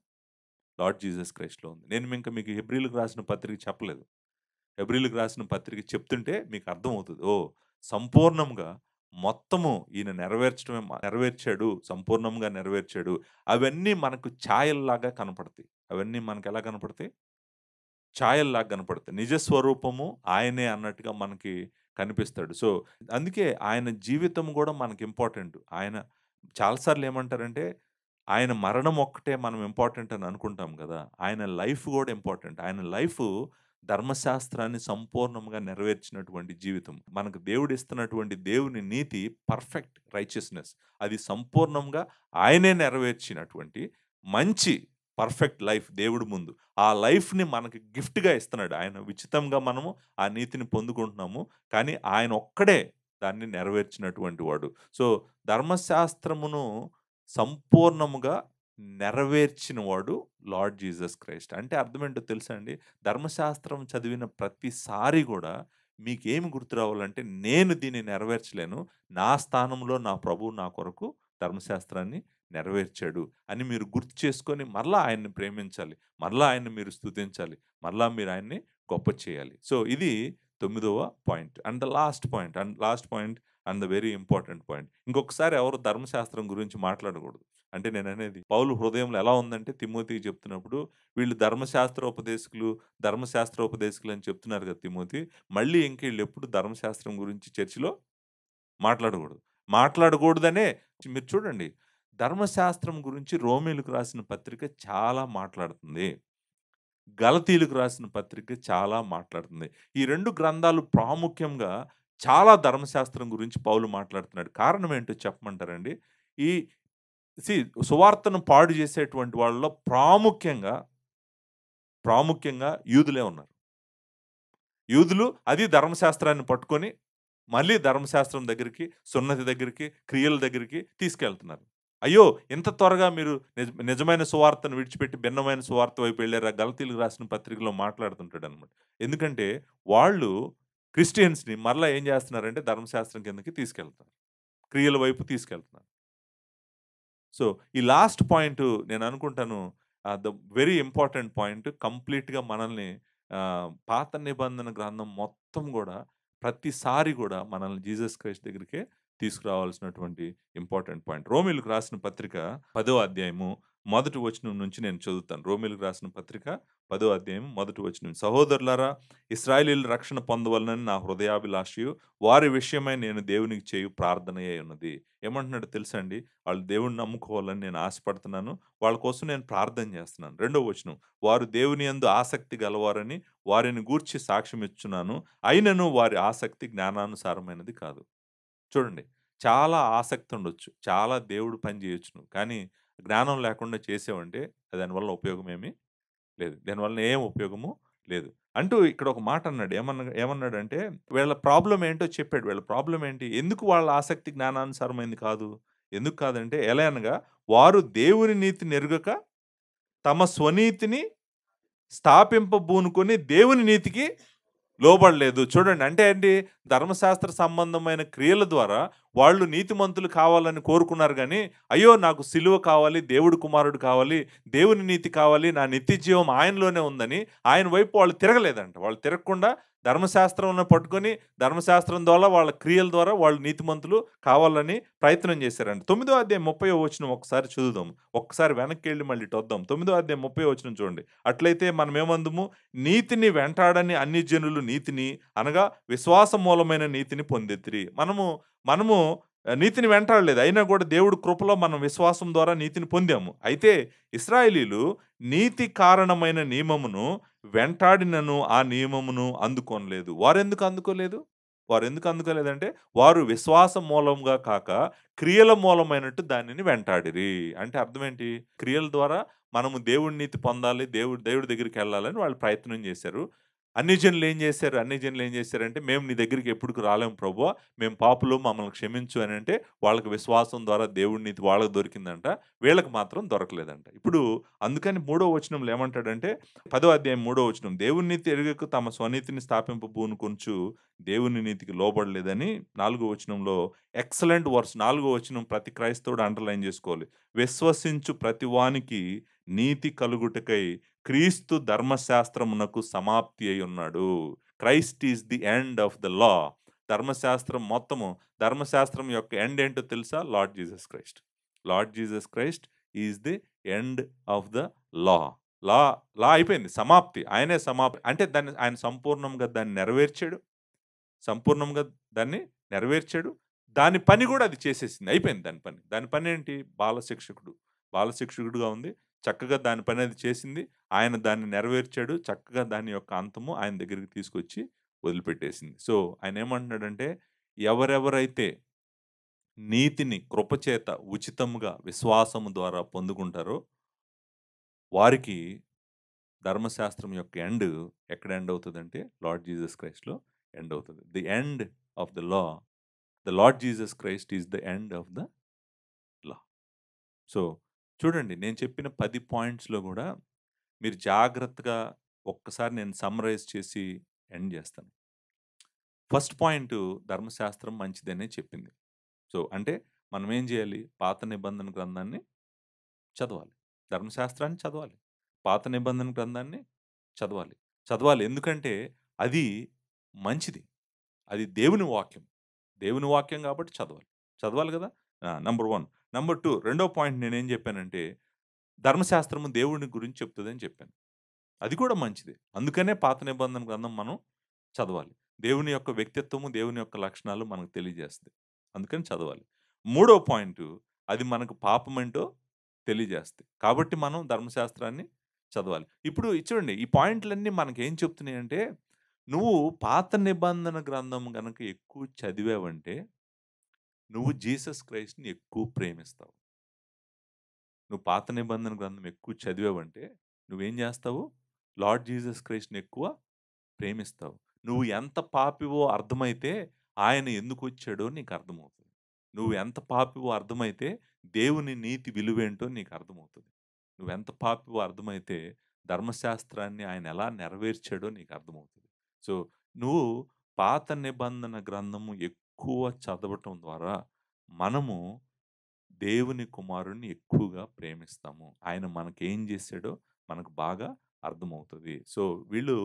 S1: లార్డ్ జీసస్ క్రైస్ట్‌లో ఉంది. నేను ఇంక మీకు హెబ్రీయులకు రాసిన పత్రిక చెప్పలేదు. హెబ్రీయులకు రాసిన పత్రిక చెప్తుంటే మీకు అర్థమవుతది. ఓహ్! సంపూర్ణంగా మొత్తము ఈయన నెరవేర్చాడు. సంపూర్ణంగా నెరవేర్చాడు. అవన్నీ మనకు ఛాయల్లాగా కనపడతాయి. అవన్నీ మనకెలా కనపడతాయి? ఛాయల్లాగా కనపడతాయి. నిజ స్వరూపము ఆయనే అన్నట్టుగా మనకి కనిపిస్తాడు. సో, అందుకే ఆయన జీవితం గూడా మనకి ఇంపార్టెంట్. ఆయన చాలా సార్లు ఏమంటారంటే, ఆయన మరణం ఒక్కటే మనం ఇంపార్టెంట్ అని అనుకుంటాం గదా! ఆయన లైఫ్ గూడా ఇంపార్టెంట్. ఆయన లైఫు ధర్మశాస్త్రాన్ని సంపూర్ణంగా నెరవేర్చినటువంటి జీవితం. మనకు దేవుడిస్తున్నటువంటి దేవుని నీతి పర్ఫెక్ట్ రైచియస్‌నెస్. అది సంపూర్ణంగా ఆయనే నెరవేర్చినటువంటి మంచి పర్ఫెక్ట్ లైఫ్ దేవుడి ముందు. ఆ లైఫ్‌ని మనకి గిఫ్ట్‌గా ఇస్తున్నాడు. ఆయన ఉచితంగా మనము ఆ నీతిని పొందుకుంటున్నాము. కానీ ఆయన ఒక్కడే దాన్ని నెరవేర్చినటువంటి వాడు. సో, ధర్మశాస్త్రమును సంపూర్ణముగా నెరవేర్చిన వాడు లార్డ్ జీసస్ క్రైస్ట్. అంటే అర్థమేంటో తెలుసా అండి? ధర్మశాస్త్రం చదివిన ప్రతిసారి గూడా మీకేమి గుర్తు రావాలంటే, నేను దీన్ని నెరవేర్చలేను. నా స్థానంలో నా ప్రభువు నా కొరకు ధర్మశాస్త్రాన్ని నెరవేర్చాడు అని మీరు గుర్తు చేసుకొని మరలా ఆయన్ని ప్రేమించాలి. మరలా ఆయన్ని మీరు స్తుతించాలి. మరలా మీరు ఆయన్ని గొప్ప చేయాలి. సో, ఇది 9వ point. And the last point and the very important point. ఇంకొకసారి ఎవరు ధర్మశాస్త్రం గురించి మాట్లాడకూడదు. అంటే నేననేది పౌలు హృదయంలో ఎలా ఉందంటే తిమోతికి చెప్తున్నప్పుడు, వీళ్ళు ధర్మశాస్త్రోపదేశకులు అని చెప్తున్నారు కదా తిమోతి. మళ్ళీ ఇంక ఈళ్ళెప్పుడు ధర్మశాస్త్రం గురించి చర్చిలో మాట్లాడకూడదు. మాట్లాడకూడదనే మీరు చూడండి, ధర్మశాస్త్రం గురించి రోమీయులకు రాసిన పత్రిక చాలా మాట్లాడుతుంది. గలతీయులకు రాసిన పత్రిక చాలా మాట్లాడుతుంది. ఈ 2 గ్రంథాలు ప్రాముఖ్యంగా చాలా ధర్మశాస్త్రం గురించి పౌలు మాట్లాడుతున్నాడు. కారణం ఏంటో చెప్పమంటారండి? ఈ సీ సువార్తను పాడు చేసేటువంటి వాళ్ళలో ప్రాముఖ్యంగా యూదులే ఉన్నారు. యూదులు అది ధర్మశాస్త్రాన్ని పట్టుకొని మళ్ళీ ధర్మశాస్త్రం దగ్గరికి, సున్నతి దగ్గరికి, క్రియల దగ్గరికి తీసుకెళ్తున్నారు. అయ్యో! ఇంత త్వరగా మీరు నిజమైన సువార్తను విడిచిపెట్టి భిన్నమైన సువార్త వైపు వెళ్లారా? గలతీయులకు రాసిన పత్రికలో మాట్లాడుతుంటాడనమాట. ఎందుకంటే వాళ్ళు క్రిస్టియన్స్‌ని మరలా ఏం చేస్తున్నారంటే ధర్మశాస్త్రం కిందకి తీసుకెళ్తున్నారు. క్రియల వైపు తీసుకెళ్తున్నారు. సో, ఈ లాస్ట్ పాయింట్ నేననుకుంటాను ద వెరీ ఇంపార్టెంట్ పాయింట్ కంప్లీట్‌గా మనల్ని పాత నిబంధన గ్రంథం మొత్తం గూడా ప్రతిసారి గూడా మనల్ని జీసస్ క్రైస్ట్ దగ్గరికే తీసుకురావాల్సినటువంటి ఇంపార్టెంట్ పాయింట్. రోమీయులకు రాసిన పత్రిక 10వ అధ్యాయము మొదటి వచనం నుంచి నేను చదువుతాను. రోమీయులకు రాసిన పత్రిక 10వ అధ్యాయం మొదటి వచనం. సహోదరులారా, ఇశ్రాయేలీయులు రక్షణ పొందవలనని నా హృదయాభిలాషయు, వారి విషయమై నేను దేవునికి చేయు ప్రార్థనయే ఉన్నది. ఏమంటున్నాడో తెలుసా అండి? వాళ్ళు దేవుడిని నమ్ముకోవాలని నేను ఆశపడుతున్నాను. వాళ్ళ కోసం నేను ప్రార్థన చేస్తున్నాను. రెండో వచనం. వారు దేవుని యందు ఆసక్తి గలవారని వారిని గూర్చి సాక్ష్యం ఇచ్చుచున్నాను. అయినను వారి ఆసక్తి జ్ఞానానుసారమైనది కాదు. చూడండి. చాలా ఆసక్తి ఉండొచ్చు. చాలా దేవుడు పని చేయొచ్చు నువ్వు. కానీ జ్ఞానం లేకుండా చేసావంటే దానివల్ల ఉపయోగం ఏమీ లేదు. దానివల్ల ఏం ఉపయోగము లేదు. అంటూ ఇక్కడ ఒక మాట అన్నాడు. ఏమన్నాడంటే వీళ్ళ ప్రాబ్లమ్ ఏంటో చెప్పాడు. వీళ్ళ ప్రాబ్లమ్ ఏంటి? ఎందుకు వాళ్ళ ఆసక్తి జ్ఞానానుసారమైంది కాదు? ఎందుకు కాదంటే ఎలా అనగా వారు దేవుని నీతిని ఎరుగక తమ స్వనీతిని స్థాపింపబూనుకొని దేవుని నీతికి లోబడలేదు. చూడండి అంటే ఏంటి? ధర్మశాస్త్ర సంబంధమైన క్రియల ద్వారా వాళ్ళు నీతిమంతులు కావాలని కోరుకున్నారు గానీ, అయ్యో! నాకు సిలువ కావాలి, దేవుడు కుమారుడు కావాలి, దేవుని నీతి కావాలి, నా నిత్య జీవం ఆయనలోనే ఉందని ఆయన వైపు వాళ్ళు తిరగలేదంట. వాళ్ళు తిరగకుండా ధర్మశాస్త్రంను పట్టుకొని, ధర్మశాస్త్రం ద్వారా వాళ్ళ క్రియల ద్వారా వాళ్ళు నీతిమంతులు కావాలని ప్రయత్నం చేశారంట. 9వ అధ్యాయం 30వ వచనం ఒకసారి చదువుదాం. ఒక్కసారి వెనక్కెళ్ళి మళ్ళీ ఇటొద్దాం. 9వ అధ్యాయం 30వ వచనం చూడండి. అట్లయితే మనమేమందుము? నీతిని వెంటాడని అన్ని జనులు నీతిని అనగా విశ్వాస మూలమైన నీతిని పొందితిరి. మనము నీతిని వెంటాడలేదు. అయినా కూడా దేవుడి కృపలో మనం విశ్వాసం ద్వారా నీతిని పొందాము. అయితే ఇశ్రాయేలీయులు నీతి కారణమైన నియమమును వెంటాడినను ఆ నియమమును అందుకొనలేదు. వారెందుకు అందుకోలేదు? వారెందుకు అందుకోలేదంటే వారు విశ్వాస మూలంగా కాక క్రియల మూలమైనట్టు దానిని వెంటాడిరి. అంటే అర్థం ఏంటి? క్రియల ద్వారా మనము దేవుడి నీతి పొందాలి, దేవుడి దగ్గరికెళ్ళాలని వాళ్ళు ప్రయత్నం చేశారు. అన్ని జనులు ఏం చేశారంటే, "మేము నీ దగ్గరికి ఎప్పుడుకు రాలేము ప్రభువా, మేము పాపులం మమ్మల్ని క్షమించు" అనంటే, వాళ్ళకి విశ్వాసం ద్వారా దేవుడి నీతి వాళ్ళకి దొరికిందంట. వీళ్ళకి మాత్రం దొరకలేదంట. ఇప్పుడు అందుకని మూడో వచనంలో ఏమంటాడంటే, 10వ అధ్యాయం మూడో వచనం, "దేవుని నీతి ఎరుగక తమ స్వనీతిని స్థాపింపబూనుకొనుచు దేవుని నీతికి లోబడలేదని" 4వ వచనంలో ఎక్సలెంట్ వర్స్. 4వ వచనం ప్రతి క్రైస్తవుడు అండర్‌లైన్ చేసుకోవాలి. "విశ్వసించు ప్రతివానికి నీతి కలుగుటకై క్రీస్తు ధర్మశాస్త్రమునకు సమాప్తి అయి ఉన్నాడు." Christ is the end of the law. ధర్మశాస్త్రం మొత్తము, ధర్మశాస్త్రం యొక్క ఎండ్ ఏంటో తెలుసా? Lord Jesus Christ. Lord Jesus Christ is the end of the law. Law law అయిపోయింది. సమాప్తి. ఆయనే అంటే ఆయన సంపూర్ణంగా దాన్ని నెరవేర్చాడు. సంపూర్ణంగా దాన్ని నెరవేర్చాడు. దాని పని గూడా అది చేసేసింది. అయిపోయింది దాని పని. దాని పనేంటి? బాలశిక్షకుడు. బాలశిక్షకుడుగా ఉంది. చక్కగా దాని పని అది చేసింది. ఆయన దాన్ని నెరవేర్చాడు. చక్కగా దాని యొక్క అంతము ఆయన దగ్గరికి తీసుకొచ్చి వదిలిపెట్టేసింది. సో, ఆయనేమంటున్నాడంటే, ఎవరెవరైతే నీతిని కృపచేత ఉచితముగా విశ్వాసము ద్వారా పొందుకుంటారో, వారికి ధర్మశాస్త్రం యొక్క ఎండ్ ఎక్కడ ఎండ్ అవుతదంటే, లార్డ్ జీసస్ క్రైస్ట్‌లో ఎండ్ అవుతది. The end of the law, the lord Jesus Christ is the end of the law. So, చూడండి నేను చెప్పిన 10 పాయింట్స్‌లో గూడా మీరు జాగ్రత్తగా ఒక్కసారి నేను సమ్మరైజ్ చేసి ఎండ్ జేస్తాను. ఫస్ట్ పాయింటు ధర్మశాస్త్రం మంచిదనే చెప్పింది. సో, అంటే మనం ఏం జేయాలి? పాత నిబంధన గ్రంథాన్ని చదవాలి. ధర్మశాస్త్రాన్ని చదవాలి. పాత నిబంధన గ్రంథాన్ని చదవాలి. చదవాలి. ఎందుకంటే అది మంచిది. అది దేవుని వాక్యం. దేవుని వాక్యం గాబట్టి చదవాలి. చదవాలి గదా! నంబర్ 1. నంబర్ 2 రెండో పాయింట్ నేనేం జెప్పానంటే, ధర్మశాస్త్రము దేవుని గురించి చెప్తదని చెప్పాను. అది కూడా మంచిదే. అందుకనే పాత నిబంధన గ్రంథం మనం చదవాలి. దేవుని యొక్క వ్యక్తిత్వము, దేవుని యొక్క లక్షణాలు మనకు తెలియజేస్తది. అందుకని చదవాలి. మూడో పాయింటు అది మనకు పాపమేంటో తెలియజేస్తది. కాబట్టి మనం ధర్మశాస్త్రాన్ని చదవాలి. ఇప్పుడు చూడండి ఈ పాయింట్‌లన్నీ మనకేం చెప్తున్నాయంటే, నువ్వు పాత నిబంధన గ్రంథం గనక ఎక్కువ చదివావంటే, నువ్వు జీసస్ క్రైస్ట్‌ని ఎక్కువ ప్రేమిస్తావు. నువ్వు పాత నిబంధన గ్రంథం ఎక్కువ చదివావంటే, నువ్వేం జేస్తావు? లార్డ్ జీసస్ క్రైస్ట్‌ని ఎక్కువ ప్రేమిస్తావు. నువ్వు ఎంత పాపివో అర్థమైతే ఆయన ఎందుకొచ్చాడో నీకు అర్థమవుతుంది. నువ్వు ఎంత పాపివో అర్థమైతే దేవుని నీతి విలువేంటో నీకు అర్థమవుతది. నువ్వెంత పాపివో అర్థమైతే ధర్మశాస్త్రాన్ని ఆయన ఎలా నెరవేర్చాడో నీకు అర్థమవుతది. సో, నువ్వు పాత నిబంధన గ్రంథము ఎక్కువ చదవటం ద్వారా మనము దేవుని కుమారుడిని ఎక్కువగా ప్రేమిస్తాము. ఆయన మనకేం జేశాడో మనకు బాగా అర్థమవుతది. సో, వీళ్ళు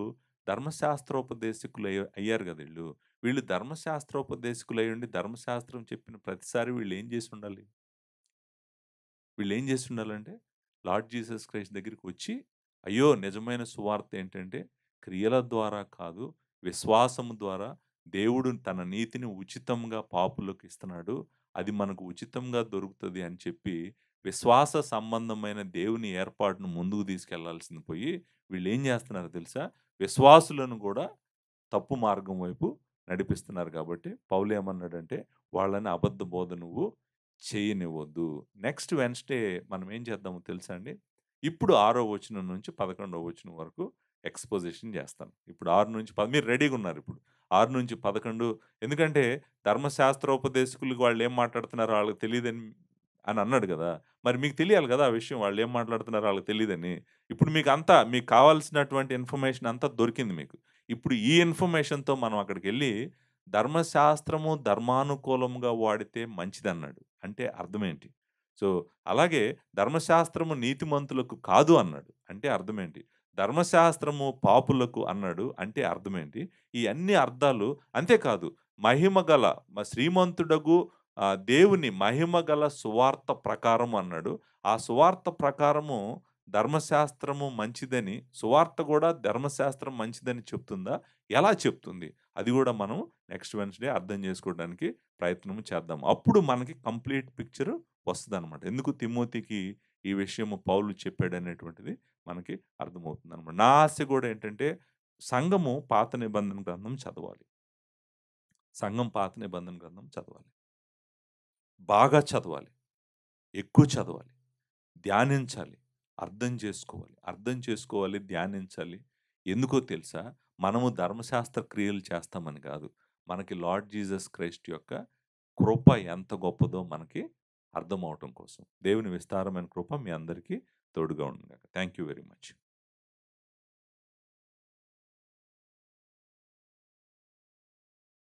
S1: అయ్యారు గదా! వీళ్ళు ధర్మశాస్త్రోపదేశకులయ్యుండి ధర్మశాస్త్రం చెప్పిన ప్రతిసారి వీళ్ళేం జేసుండాలి? వీళ్ళేం జేసుండాలంటే లార్డ్ జీసస్ క్రైస్ట్ దగ్గరికొచ్చి, అయ్యో! నిజమైన సువార్త ఏంటంటే క్రియల ద్వారా కాదు, విశ్వాసము ద్వారా దేవుడు తన నీతిని ఉచితంగా పాపులకు ఇస్తున్నాడు. అది మనకు ఉచితంగా దొరుకుతది అని చెప్పి, విశ్వాస సంబంధమైన దేవుని ఏర్పాటును ముందుకు తీసుకెళ్లాల్సింది పోయి, వీళ్ళేం జేస్తున్నారో తెలుసా? విశ్వాసులను గూడా తప్పు మార్గం వైపు నడిపిస్తున్నారు కాబట్టి పౌలేమన్నాడంటే, వాళ్ళని అబద్ధ బోధ నువ్వు చేయనివ్వద్దు. నెక్స్ట్ వెడ్నెస్‌డే మనం ఏం చేద్దామో తెలుసా అండి? ఇప్పుడు 6 వచనం నుంచి 11 వచనం వరకు ఎక్స్‌పోజిషన్ చేస్తాను. ఇప్పుడు 6-10 మీరు రెడీగున్నారిప్పుడు. 6-11 ఎందుకంటే ధర్మశాస్త్రోపదేశకులు వాళ్ళేం మాట్లాడుతున్నారో ఆళ్ళకి తెలీదని అని అన్నాడు గదా! మరి మీకు తెలియాలి గదా! ఆ విషయం వాళ్ళేం మాట్లాడుతున్నారో ఆళ్ళకి తెలీదని. ఇప్పుడు మీకంతా మీకు కావాల్సినటువంటి ఇన్ఫర్మేషన్ అంతా దొరికింది మీకు. ఇప్పుడు ఈ ఇన్ఫర్మేషన్‌తో మనం అక్కడికెళ్ళి ధర్మశాస్త్రము ధర్మానుకూలంగా వాడితే మంచిదన్నాడు. అంటే అర్థమేంటి? సో, అలాగే ధర్మశాస్త్రము నీతిమంతులకు కాదు అన్నాడు. అంటే అర్థమేంటి? ధర్మశాస్త్రము పాపులకు అన్నాడు. అంటే అర్థమేంటి? ఈ అన్ని అర్థాలు అంతేకాదు మహిమగల శ్రీమంతుడగు దేవుని మహిమగల సువార్త ప్రకారం అన్నాడు. ఆ సువార్త ప్రకారము ధర్మశాస్త్రము మంచిదని, సువార్త గూడా ధర్మశాస్త్రం మంచిదని చెప్తుందా? ఎలా చెప్తుంది? అది గూడా మనం నెక్స్ట్ వెడ్నెస్‌డే అర్థం చేసుకోవడానికి ప్రయత్నం చేద్దాం. అప్పుడు మనకి కంప్లీట్ పిక్చర్ వస్తదనమాట. ఎందుకు తిమోతికి ఈ విషయము పౌలు చెప్పాడనేటువంటిది మనకి అర్థమవుతుందనమాట. నా ఆశ గూడా ఏంటంటే, సంఘము పాత నిబంధన గ్రంథం చదవాలి. సంఘం పాత నిబంధన గ్రంథం చదవాలి. బాగా చదవాలి. ఎక్కువ చదవాలి. ధ్యానించాలి. అర్థం చేసుకోవాలి. అర్థం చేసుకోవాలి, ధ్యానించాలి. ఎందుకో తెలుసా? మనము ధర్మశాస్త్ర క్రియలు చేస్తామని గాదు. మనకి లార్డ్ జీసస్ క్రైస్ట్ యొక్క కృప ఎంత గొప్పదో మనకి అర్థమవ్వటం కోసం. దేవుని విస్తారమైన కృప మీ అందరికీ తోడుగా ఉండును గాక. Thank you very much.